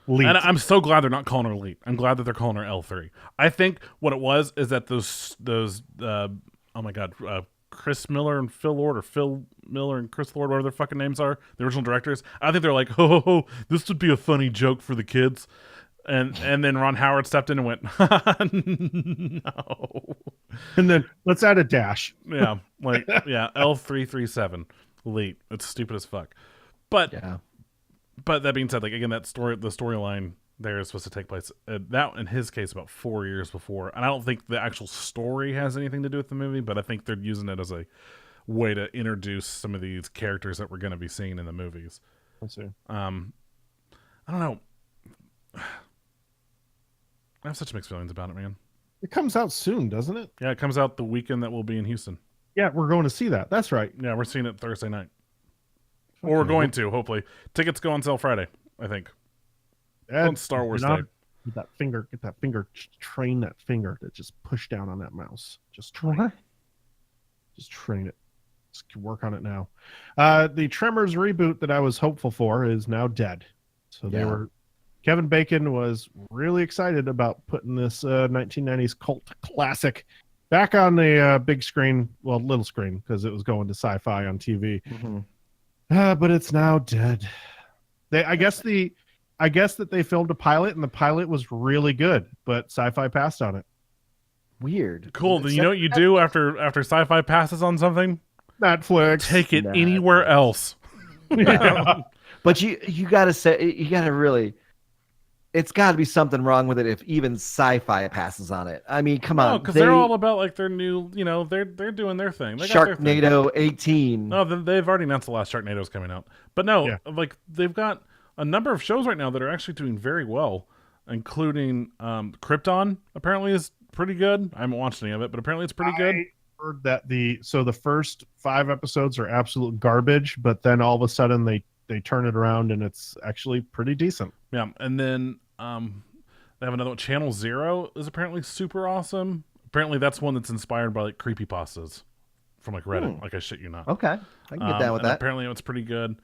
Leet. And I'm so glad they're not calling her Leet. I'm glad that they're calling her L3. I think what it was is that those oh my god, Chris Miller and Phil Lord, or Phil Miller and Chris Lord, whatever their fucking names are, the original directors. I think they're like, ho, this would be a funny joke for the kids. And then Ron Howard stepped in and went, no. And then let's add a dash. Yeah, like L337 Leet. It's stupid as fuck. But Yeah. But that being said, like again, the storyline there is supposed to take place that in his case about 4 years before, and I don't think the actual story has anything to do with the movie, but I think they're using it as a way to introduce some of these characters that we're going to be seeing in the movies. Let's see. I don't know. I have such mixed feelings about it, man. It comes out soon, doesn't it? Yeah, it comes out the weekend that we'll be in Houston. Yeah, we're going to see that. That's right. Yeah, we're seeing it Thursday night. Or we're going to, hopefully. Tickets go on sale Friday, I think. On Star Wars Day. Get that finger, train that finger to just push down on that mouse. Just train it. Just train it. Just work on it now. The Tremors reboot that I was hopeful for is now dead. So Kevin Bacon was really excited about putting this 1990s cult classic back on the big screen, well, little screen, because it was going to sci-fi on TV. But it's now dead. I guess that they filmed a pilot, and the pilot was really good, but Sci-Fi passed on it. Weird. Cool. Then you know what you do after Sci-Fi passes on something? Netflix. Take it anywhere else. Yeah. But you gotta really, it's got to be something wrong with it if even Sci-Fi passes on it. I mean, come on, because they're all about like their new, they're doing their thing. They got their thing. Sharknado 18. No, they've already announced the last Sharknado's coming out. But no, like they've got a number of shows right now that are actually doing very well, including Krypton. Apparently is pretty good. I haven't watched any of it, but apparently it's pretty good. I heard that the first 5 episodes are absolute garbage, but then all of a sudden they they turn it around and it's actually pretty decent. Yeah, and then they have another one. Channel Zero is apparently super awesome. Apparently, that's one that's inspired by like creepypastas from like Reddit. Like I shit you not. Okay, I can get down with and that. Apparently, it's pretty good.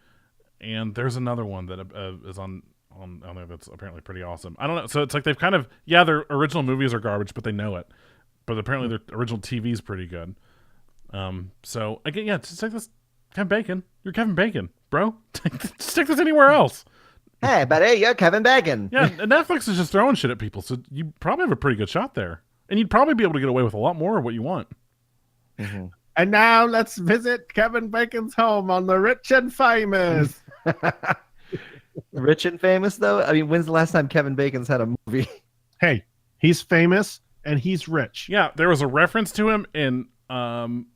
And there's another one that is on there that's apparently pretty awesome. I don't know. So it's like they've kind of their original movies are garbage, but they know it. But apparently, their original TV is pretty good. So again, just take this. Kevin Bacon, you're Kevin Bacon, bro. Just take this anywhere else. Hey, buddy, you're Kevin Bacon. Yeah, and Netflix is just throwing shit at people, so you probably have a pretty good shot there, and you'd probably be able to get away with a lot more of what you want. Mm-hmm. And now let's visit Kevin Bacon's home on the Rich and Famous. Rich and famous, though? I mean, when's the last time Kevin Bacon's had a movie? Hey, he's famous and he's rich. Yeah, there was a reference to him in the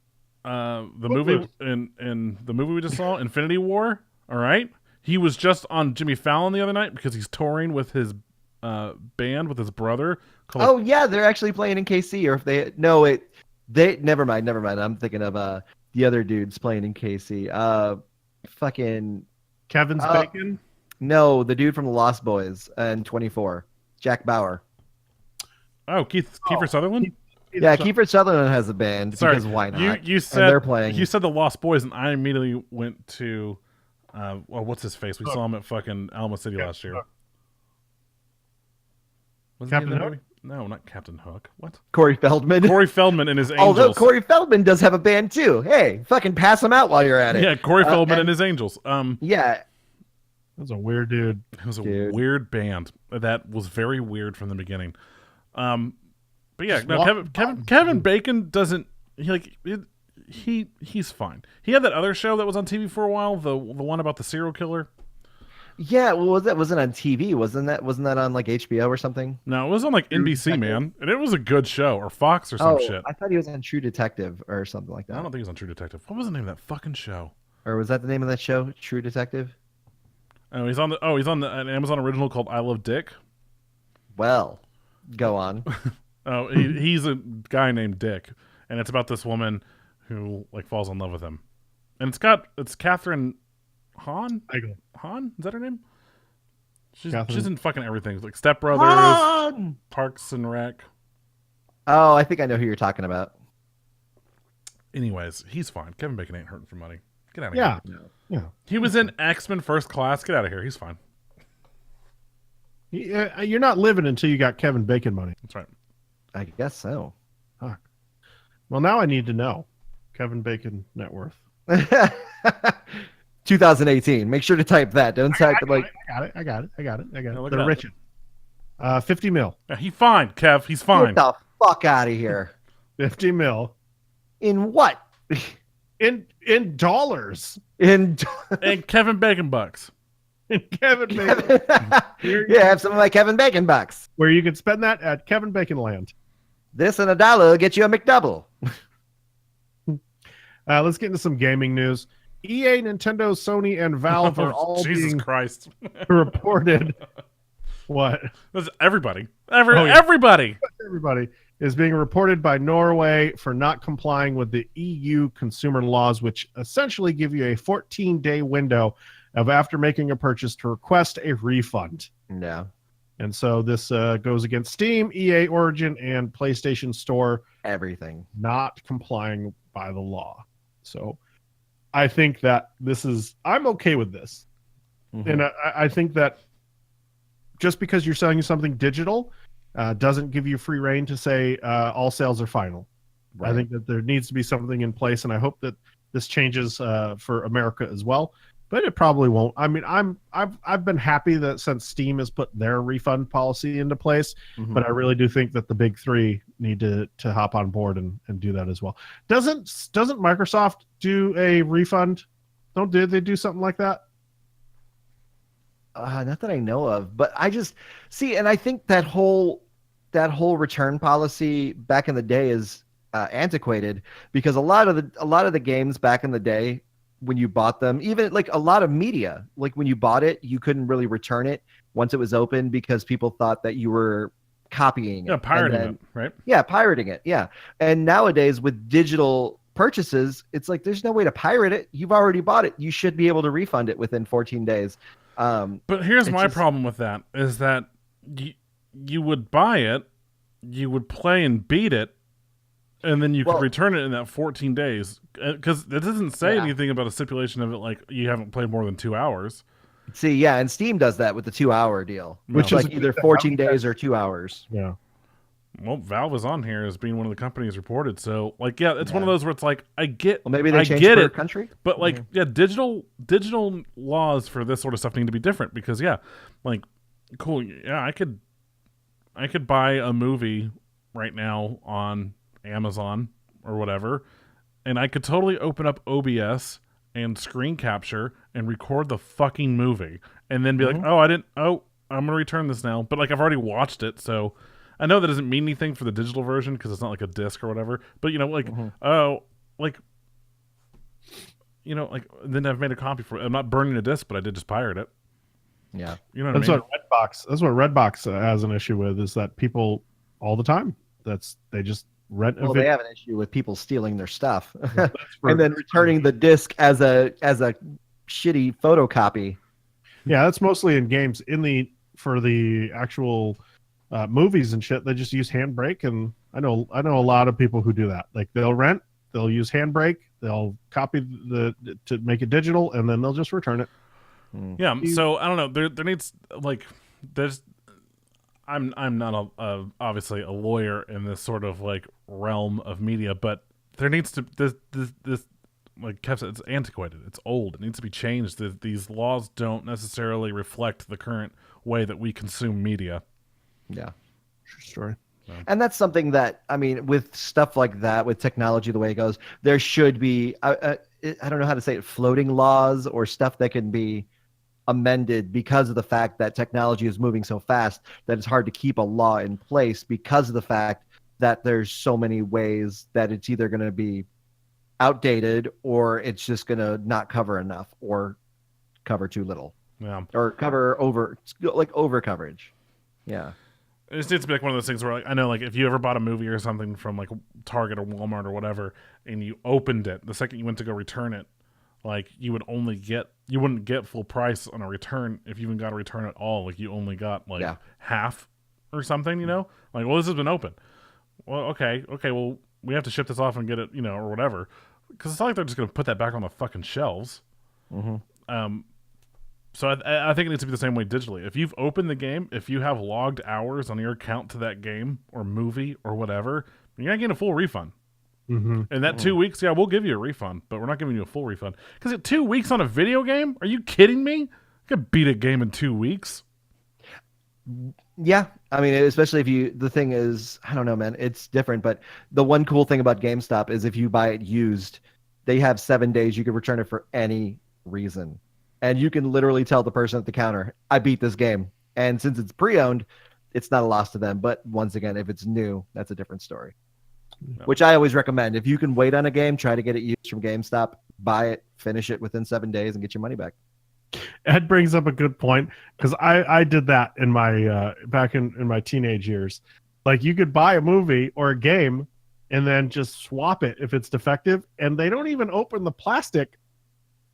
movie in the movie we just saw, Infinity War. All right, he was just on Jimmy Fallon the other night because he's touring with his band with his brother. Oh yeah, they're actually playing in KC. Or if they never mind. I'm thinking of the other dudes playing in KC. Fucking Kevin's Bacon. No, the dude from the Lost Boys and 24, Jack Bauer. Oh, Kiefer Sutherland. Yeah, Kiefer Sutherland has a band. Sorry, because why not? You said and they're playing. You said the Lost Boys, and I immediately went to, what's his face? We saw him at fucking Alamo City last year. Was Captain he in that Hook? movie? No, not Captain Hook. What? Corey Feldman. Corey Feldman and his Angels. Although Corey Feldman does have a band too. Hey, fucking pass him out while you're at it. Yeah, Corey Feldman and his Angels. Yeah. That's a weird dude. It was a weird band. That was very weird from the beginning. But yeah, no, Kevin Bacon doesn't he's fine. He had that other show that was on TV for a while, the one about the serial killer. Yeah, well, wasn't on TV? Wasn't that on like HBO or something? No, it was on like NBC, man, and it was a good show, or Fox or some shit. I thought he was on True Detective or something like that. I don't think he was on True Detective. What was the name of that fucking show? Or was that the name of that show, True Detective? Oh, he's on an Amazon original called I Love Dick. Well, go on. Oh, he's a guy named Dick, and it's about this woman who like falls in love with him, and it's Catherine Hahn. Hahn, is that her name? She's in fucking everything, like Step Brothers, Hahn! Parks and Rec. Oh, I think I know who you're talking about. Anyways, he's fine. Kevin Bacon ain't hurting for money. Get out of here. Yeah. He was in X-Men First Class. Get out of here. He's fine. You're not living until you got Kevin Bacon money. That's right. I guess so. Fuck. Well, now I need to know Kevin Bacon net worth. 2018. Make sure to type that. Don't type like. I got it. Yeah, look They're it up. rich. 50 mil. Yeah, he's fine, Kev. He's fine. Get the fuck out of here. 50 mil. In what? In dollars. In. And Kevin Bacon bucks. In Kevin Bacon. Yeah, have some of my Kevin Bacon bucks. Where you can spend that at Kevin Bacon Land. This and $1 will get you a McDouble. Let's get into some gaming news. EA, Nintendo, Sony, and Valve are all Jesus being Christ. reported. What? That's everybody. yeah. Everybody. Everybody is being reported by Norway for not complying with the EU consumer laws, which essentially give you a 14-day window of after making a purchase to request a refund. No. And so this goes against Steam, EA Origin, and PlayStation Store Everything. not complying by the law. So I think that I'm okay with this. Mm-hmm. And I think that just because you're selling something digital doesn't give you free reign to say all sales are final. Right. I think that there needs to be something in place, and I hope that this changes for America as well. But it probably won't. I mean, I've been happy that since Steam has put their refund policy into place, Mhm. but I really do think that the big three need to hop on board and do that as well. Doesn't Microsoft do a refund? Did they do something like that? Not that I know of, but I just see, and I think that whole return policy back in the day is antiquated, because a lot of the games back in the day, when you bought them, even like a lot of media, like when you bought it, you couldn't really return it once it was open because people thought that you were copying it. Yeah, pirating And then- it, right? Yeah, pirating it. Yeah. And nowadays with digital purchases, it's like there's no way to pirate it. You've already bought it. You should be able to refund it within 14 days. But here's my problem with that is that you would buy it, you would play and beat it, and then you could return it in that 14 days. Because it doesn't say anything about a stipulation of it like you haven't played more than 2 hours. See, yeah, and Steam does that with the 2-hour deal, Which which is like either 14 days or 2 hours. Yeah. Well, Valve is on here as being one of the companies reported. So, like, yeah, it's one of those where it's like, I get, Well, maybe they I changed get per it, country. but like, yeah, digital laws for this sort of stuff need to be different because, yeah, like, cool, yeah, I could buy a movie right now on Amazon or whatever, and I could totally open up OBS and screen capture and record the fucking movie, and then be like, I'm gonna return this now, but like I've already watched it, so. I know that doesn't mean anything for the digital version because it's not like a disc or whatever. But then I've made a copy for it. I'm not burning a disc, but I did just pirate it. Yeah, you know what That's I mean? what Redbox has an issue with is that people all the time. They just rent. Well, they have an issue with people stealing their stuff for- and then returning the disc as a shitty photocopy. Yeah, that's mostly in games. For the actual movies and shit, they just use Handbrake, and I know a lot of people who do that. Like they'll use Handbrake, they'll copy to make it digital, and then they'll just return it. Yeah. So I don't know. There needs there's. I'm not obviously a lawyer in this sort of like realm of media, but there needs to this like Kev said, it's antiquated. It's old. It needs to be changed. These laws don't necessarily reflect the current way that we consume media. Yeah. True story. And that's something that, I mean, with stuff like that, with technology the way it goes, there should be, I don't know how to say it, floating laws or stuff that can be amended because of the fact that technology is moving so fast that it's hard to keep a law in place because of the fact that there's so many ways that it's either going to be outdated or it's just going to not cover enough or cover too little. Yeah. Or cover over coverage. Yeah. It just needs to be like one of those things where, like, I know, like, if you ever bought a movie or something from like Target or Walmart or whatever, and you opened it, the second you went to go return it, like you wouldn't get full price on a return if you even got a return at all. Like you only got like half or something, you know? Like, well, this has been open. Well, okay, well, we have to ship this off and get it, you know, or whatever. Because it's not like they're just going to put that back on the fucking shelves. So I think it needs to be the same way digitally. If you've opened the game, if you have logged hours on your account to that game or movie or whatever, you're not getting a full refund. And that 2 weeks, yeah, we'll give you a refund, but we're not giving you a full refund. Because 2 weeks on a video game? Are you kidding me? I could beat a game in 2 weeks. Yeah, I mean, especially the thing is, I don't know, man, it's different. But the one cool thing about GameStop is if you buy it used, they have 7 days. You can return it for any reason. And you can literally tell the person at the counter, I beat this game. And since it's pre-owned, it's not a loss to them. But once again, if it's new, that's a different story. No. Which I always recommend. If you can wait on a game, try to get it used from GameStop, buy it, finish it within 7 days, and get your money back. Ed brings up a good point, because I did that in my back in my teenage years. Like, you could buy a movie or a game and then just swap it if it's defective, and they don't even open the plastic.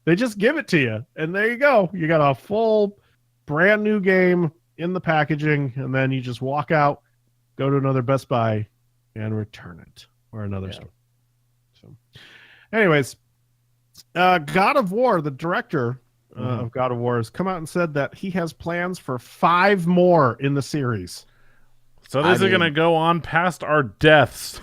They just give it to you, and there you go. You got a full brand new game in the packaging, and then you just walk out, go to another Best Buy, and return it, or another store. So, anyways, God of War, the director of God of War, has come out and said that he has plans for 5 more in the series. So this is going to go on past our deaths.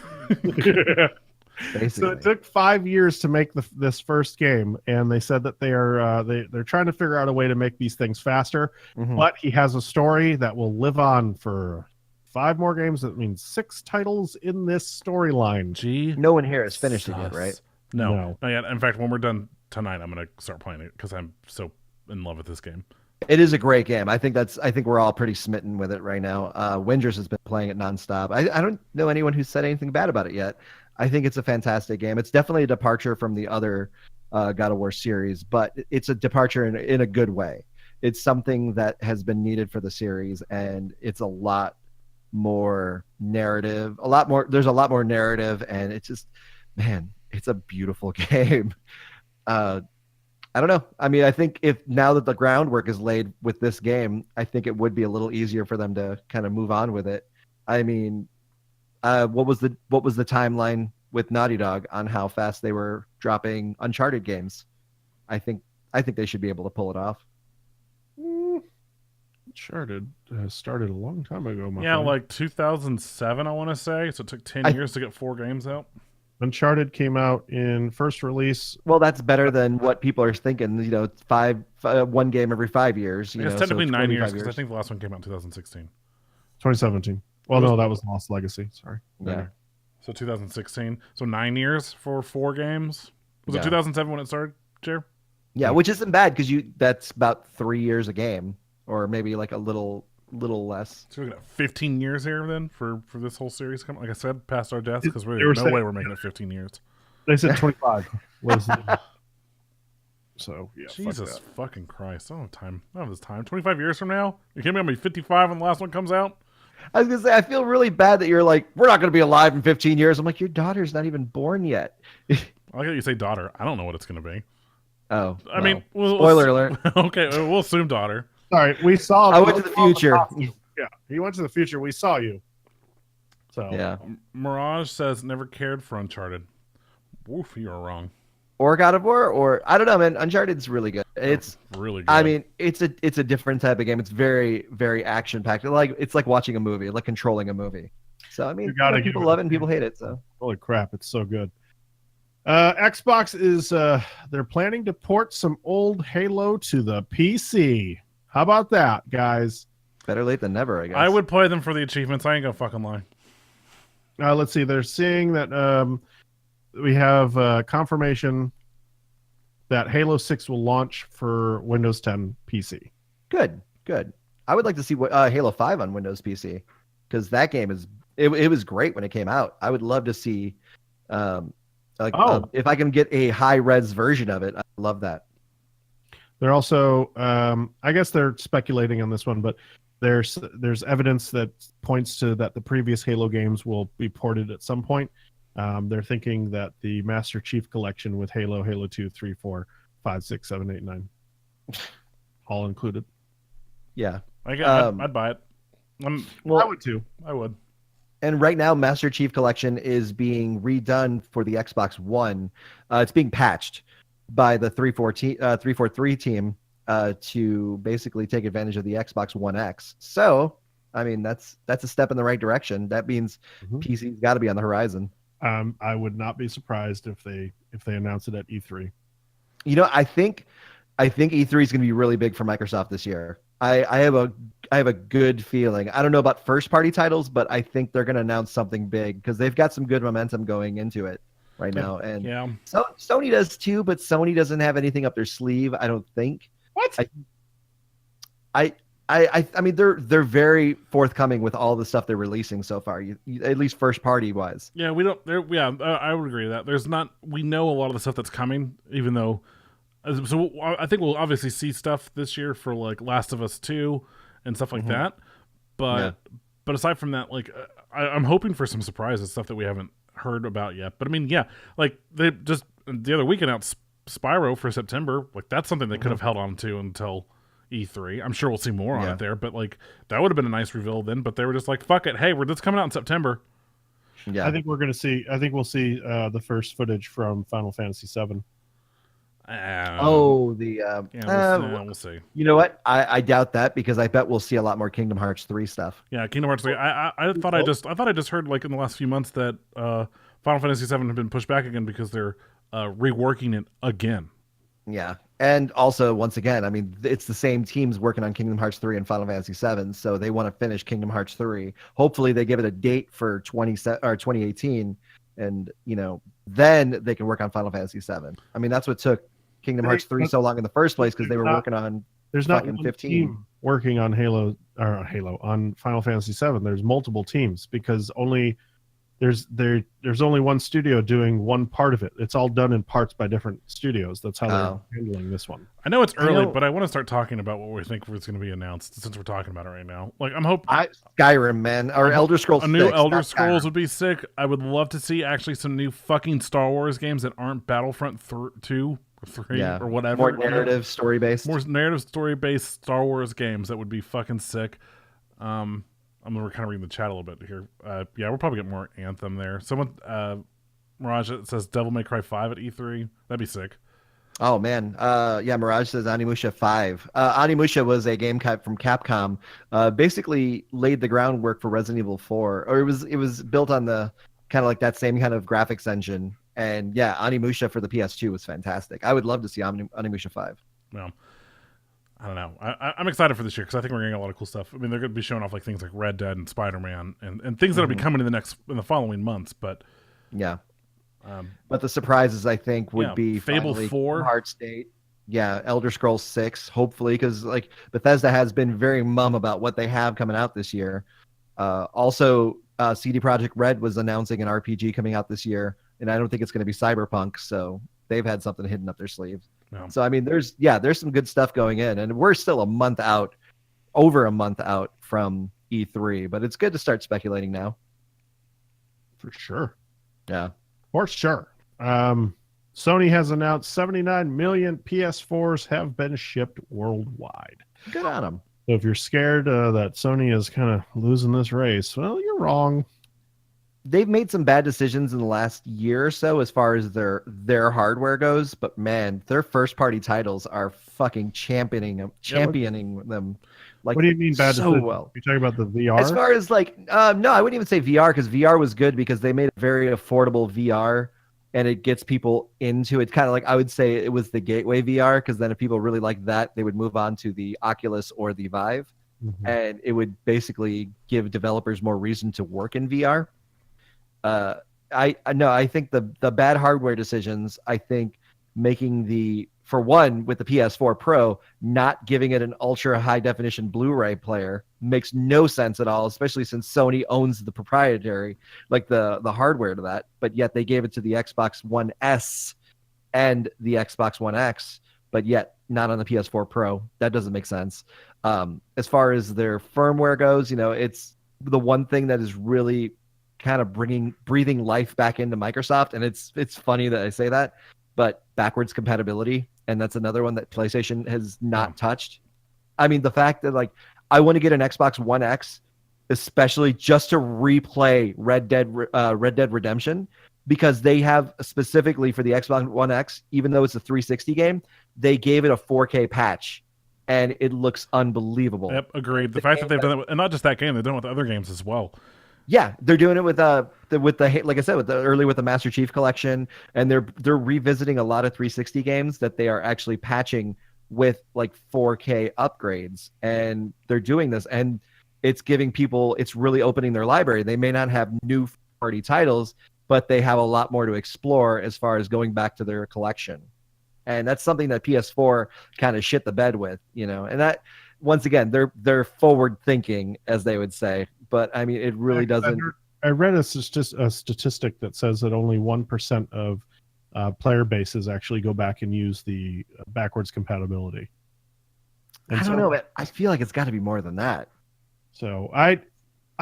Basically. So it took 5 years to make this first game, and they said that they're trying to figure out a way to make these things faster. But he has a story that will live on for 5 more games. That means 6 titles in this storyline. Gee, no one here has finished it yet, right? No, not yet. In fact, when we're done tonight, I'm going to start playing it because I'm so in love with this game. It is a great game. I think we're all pretty smitten with it right now. Winders has been playing it nonstop. I don't know anyone who's said anything bad about it yet. I think it's a fantastic game. It's definitely a departure from the other God of War series, but it's a departure in a good way. It's something that has been needed for the series, and it's a lot more narrative. There's a lot more narrative, and it's just, man, it's a beautiful game. I don't know. I mean, I think if now that the groundwork is laid with this game, I think it would be a little easier for them to kind of move on with it. I mean, what was the timeline with Naughty Dog on how fast they were dropping Uncharted games? I think they should be able to pull it off. Uncharted started a long time ago. Yeah, friend. like 2007, I want to say. So it took 10 years to get 4 games out. Uncharted came out in first release. Well, that's better than what people are thinking. You know, one game every 5 years. It's technically 9 years because I think the last one came out in 2016. 2017. Well, no, that was Lost Legacy. Sorry. Yeah. So 2016. So 9 years for 4 games. Was Yeah. it 2007 when it started, Jer? Yeah, which isn't bad because that's about 3 years a game, or maybe like a little less. So we're looking at 15 years here then for this whole series. Like I said, past our deaths because They were there's no saying- way we're making it 15 years. They said 25. So, yeah. fuck Jesus that. fucking Christ. I don't have time. I don't have this time. 25 years from now? You kidding me? I'm going to be 55 when the last one comes out? I was gonna say, I feel really bad that you're like, we're not gonna be alive in 15 years. I'm like, your daughter's not even born yet. I like how you say daughter. I don't know what it's going to be. Oh, I mean, spoiler alert. Okay, we'll assume daughter. Sorry, we saw. I went to the future. Yeah, he went to the future. We saw you. So Yeah, Mirage says never cared for Uncharted. Woof, you are wrong. or God of War, or I don't know, man. Uncharted's really good. It's Really good. I mean, it's a different type of game. It's very, very action packed. It's like watching a movie, like controlling a movie. So I mean, You gotta people give it love a it and people hate it. So holy crap, it's so good. Xbox is they're planning to port some old Halo to the PC. How about that, guys? better late than never, I guess. I would play them for the achievements. I ain't gonna fucking lie. Let's see. They're seeing that we have confirmation that Halo 6 will launch for Windows 10 PC. Good. I would like to see what Halo 5 on Windows PC, because that game it was great when it came out. I would love to see if I can get a high res version of it. I love that. They're also, I guess they're speculating on this one, but there's evidence that points to that the previous Halo games will be ported at some point. They're thinking that the Master Chief Collection with Halo, Halo 2, 3, 4, 5, 6, 7, 8, 9, all included. Yeah. I'd buy it. Well, I would too. I would. And right now, Master Chief Collection is being redone for the Xbox One. It's being patched by the 343 team to basically take advantage of the Xbox One X. So, I mean, that's a step in the right direction. That means PC's got to be on the horizon. I would not be surprised if they announce it at E3. You know, I think E3 is going to be really big for Microsoft this year. I have a good feeling. I don't know about first party titles, but I think they're going to announce something big because they've got some good momentum going into it right now. And Yeah. so Sony does too, but Sony doesn't have anything up their sleeve, I don't think. What? I mean, they're very forthcoming with all the stuff they're releasing so far. At least first party wise. Yeah, we don't. Yeah, I would agree with that. There's not. We know a lot of the stuff that's coming, even though. So I think we'll obviously see stuff this year for like Last of Us 2 and stuff like that. But aside from that, like I'm hoping for some surprises, stuff that we haven't heard about yet. But I mean, yeah, like they just the other week announced Spyro for September. Like that's something they could have held on to until E3. I'm sure we'll see more on it there, but like that would have been a nice reveal then. But they were just like, "Fuck it, hey, we're just coming out in September." Yeah, I think we'll see the first footage from Final Fantasy VII. we'll see. You know what? I doubt that because I bet we'll see a lot more Kingdom Hearts 3 stuff. Yeah, Kingdom Hearts 3. I thought I just heard like in the last few months that Final Fantasy VII had been pushed back again because they're reworking it again. Yeah. And also, once again, I mean, it's the same teams working on Kingdom Hearts 3 and Final Fantasy 7, so they want to finish Kingdom Hearts 3. Hopefully, they give it a date for 2018, and then they can work on Final Fantasy 7. I mean, that's what took Kingdom Hearts 3 so long in the first place because they were working on There's not fucking one 15 team working on on Final Fantasy VII. There's multiple teams because there's only one studio doing one part of it. It's all done in parts by different studios. That's how they're handling this one. I know it's early, but I want to start talking about what we think is going to be announced since we're talking about it right now. Like, I'm hoping Skyrim, man, or Elder Scrolls. A new 6, Elder not Scrolls Skyrim. would be sick. I would love to see actually some new fucking Star Wars games that aren't Battlefront 2 or 3 or whatever. More narrative, story based. More narrative, story-based Star Wars games that would be fucking sick. I'm kind of reading the chat a little bit here. Yeah, we'll probably get more Anthem there. Someone, Mirage says Devil May Cry 5 at E3. That'd be sick. Oh man, yeah. Mirage says Onimusha 5. Onimusha was a game from Capcom. Basically laid the groundwork for Resident Evil 4, or it was built on the kind of like that same kind of graphics engine. And yeah, Onimusha for the PS2 was fantastic. I would love to see Onimusha 5. Well, I don't know. I'm excited for this year because I think we're getting a lot of cool stuff. I mean, they're going to be showing off like things like Red Dead and Spider-Man and things that'll be coming in the following months. But yeah, but the surprises I think would be Fable 4, Heart State. Yeah, Elder Scrolls 6, hopefully, because like Bethesda has been very mum about what they have coming out this year. Also, CD Projekt Red was announcing an RPG coming out this year, and I don't think it's going to be Cyberpunk, so they've had something hidden up their sleeves. No. So I mean, there's some good stuff going in, and we're still over a month out from E3, but it's good to start speculating now. For sure. Yeah. For sure. Sony has announced 79 million PS4s have been shipped worldwide. Good on them. So if you're scared that Sony is kind of losing this race, well, you're wrong. They've made some bad decisions in the last year or so as far as their hardware goes, but man, their first party titles are fucking championing them. Like, what do you mean bad so decisions? well? You talking about the VR? As far as like, no, I wouldn't even say VR, because VR was good because they made a very affordable VR and it gets people into it. Kind of like, I would say it was the gateway VR, because then if people really like that, they would move on to the Oculus or the Vive, and it would basically give developers more reason to work in VR. I think the bad hardware decisions, I think making for one, with the PS4 Pro, not giving it an ultra high definition Blu-ray player makes no sense at all, especially since Sony owns the proprietary, like the hardware to that, but yet they gave it to the Xbox One S and the Xbox One X, but yet not on the PS4 Pro. That doesn't make sense. As far as their firmware goes, it's the one thing that is really kind of breathing life back into Microsoft, and it's funny that I say that, but backwards compatibility, and that's another one that PlayStation has not touched. I mean, the fact that like I want to get an Xbox One X, especially just to replay Red Dead Redemption, because they have specifically for the Xbox One X, even though it's a 360 game, they gave it a 4K patch, and it looks unbelievable. Yep, agreed. The fact that they've done it, and not just that game, they've done it with other games as well. Yeah, they're doing it with the like I said, with the Master Chief Collection, and they're revisiting a lot of 360 games that they are actually patching with like 4K upgrades, and they're doing this, and it's giving people, it's really opening their library. They may not have new party titles, but they have a lot more to explore as far as going back to their collection, and that's something that PS4 kind of shit the bed with, and that, once again, they're forward thinking, as they would say. But I mean, it really doesn't. I read a statistic that says that only 1% of player bases actually go back and use the backwards compatibility. And I don't know, but I feel like it's got to be more than that. So I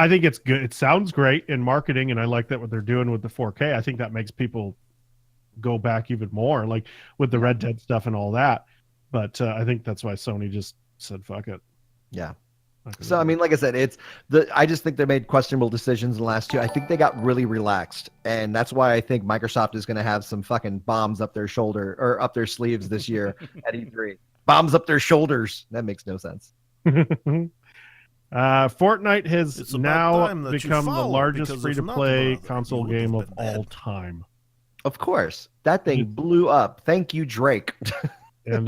think it's good. It sounds great in marketing, and I like that what they're doing with the 4K. I think that makes people go back even more, like with the Red Dead stuff and all that. But I think that's why Sony just said, "Fuck it." Yeah. So I mean, like I said, I just think they made questionable decisions in the last 2. I think they got really relaxed, and that's why I think Microsoft is going to have some fucking bombs up their shoulder or up their sleeves this year at E3. Bombs up their shoulders. That makes no sense. Fortnite has It's about now time that you become the follow, largest because if free-to-play not, console you wouldn't game have of been all dead. time, Of course, that thing blew up. Thank you, Drake. and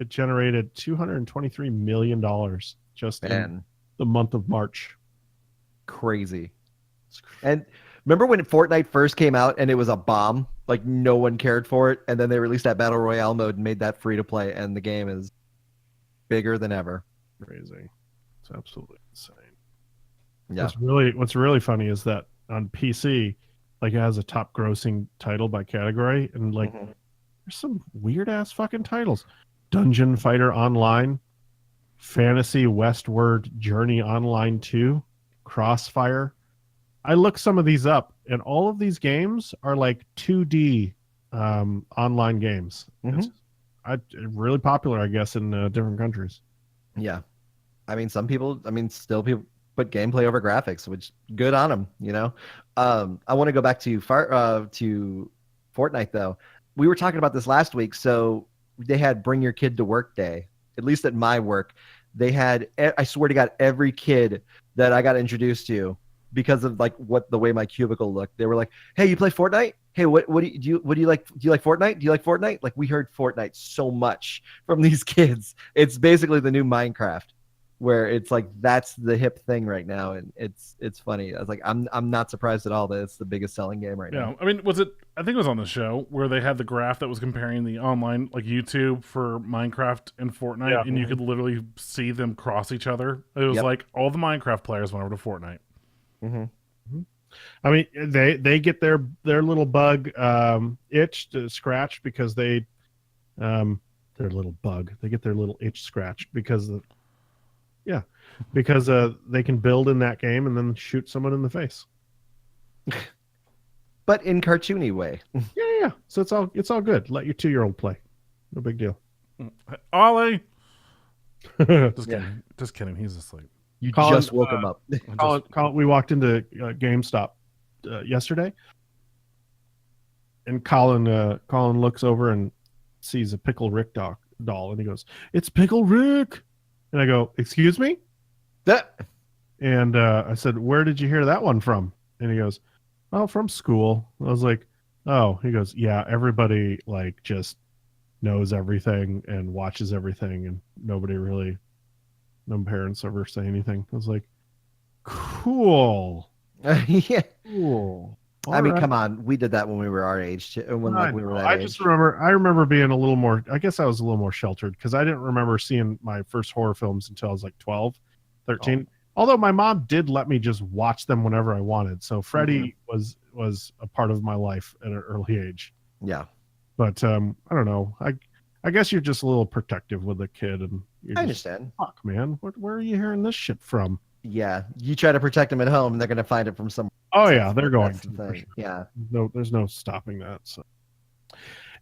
it generated $223 million just in Man, the month of March. crazy. And remember when Fortnite first came out and it was a bomb? Like no one cared for it, and then they released that Battle Royale mode and made that free to play, and the game is bigger than ever. Crazy. It's absolutely insane. Yeah. What's really funny is that on PC, like it has a top grossing title by category, and like Mhm. there's some weird ass fucking titles. Dungeon Fighter Online, Fantasy Westward Journey Online 2, Crossfire. I looked some of these up, and all of these games are like 2D online games. It's really popular, I guess, in different countries. Yeah. I mean, some people, still people put gameplay over graphics, which good on them, you know? I want to go back to to Fortnite, though. We were talking about this last week. So they had Bring Your Kid to Work Day. At least at my work, they had, I swear to God, every kid that I got introduced to, because of like the way my cubicle looked, they were like, "Hey, you play Fortnite? Hey, what do you like? Do you like Fortnite? Do you like Fortnite?" Like, we heard Fortnite so much from these kids. It's basically the new Minecraft, where it's like that's the hip thing right now, and it's funny. I was like, I'm not surprised at all that it's the biggest selling game right now. I mean, I think it was on the show where they had the graph that was comparing the online, like YouTube for Minecraft and Fortnite, Yeah. and you could literally see them cross each other. It was Yep. like all the Minecraft players went over to Fortnite. I mean, they get their little bug itched, scratched because they their little bug. They get their little itch scratched because they can build in that game and then shoot someone in the face. But in cartoony way. Yeah. So it's all good. Let your 2-year-old play. No big deal. Ollie, just Yeah. kidding, just kidding. He's asleep. You Colin, just woke him up. Colin, we walked into GameStop yesterday, and Colin looks over and sees a Pickle Rick doll, and he goes, "It's Pickle Rick," and I go, "Excuse me?" That And I said, "Where did you hear that one from?" And he goes, "Oh, from school." I was like, "Oh," he goes, "Yeah, everybody like just knows everything and watches everything, and no parents ever say anything." I was like, "Cool, yeah. cool." I mean, All right. come on. We did that when we were our age, too, when I like we were know. that I age. just remember being a little more, I guess I was a little more sheltered because I didn't remember seeing my first horror films until I was like 12, 13. Although my mom did let me just watch them whenever I wanted. So Freddy was a part of my life at an early age. Yeah. But I don't know. I guess you're just a little protective with a kid, and you're I just, understand. fuck, man. Where are you hearing this shit from? Yeah. You try to protect them at home, and they're going to find it from somewhere. Oh yeah, they're going That's to. the For thing. sure. Yeah. No, there's no stopping that. So,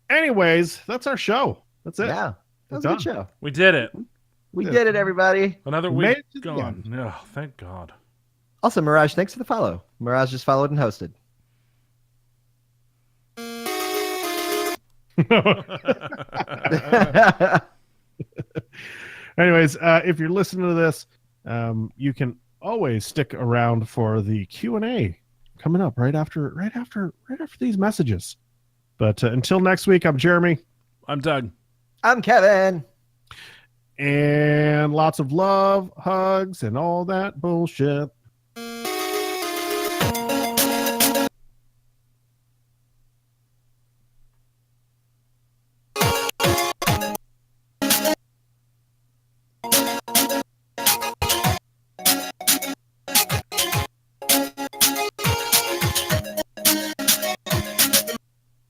anyways, that's our show. That's it. Yeah. That was a Done. good show. We did it. We Yeah. did it, everybody. Another Made week it to the gone. end. Oh, thank God. Also, Mirage, thanks for the follow. Mirage just followed and hosted. Anyways, if you're listening to this, you can always stick around for the Q&A coming up right after these messages. But until next week, I'm Jeremy, I'm Doug. I'm Kevin. and lots of love, hugs, and all that bullshit.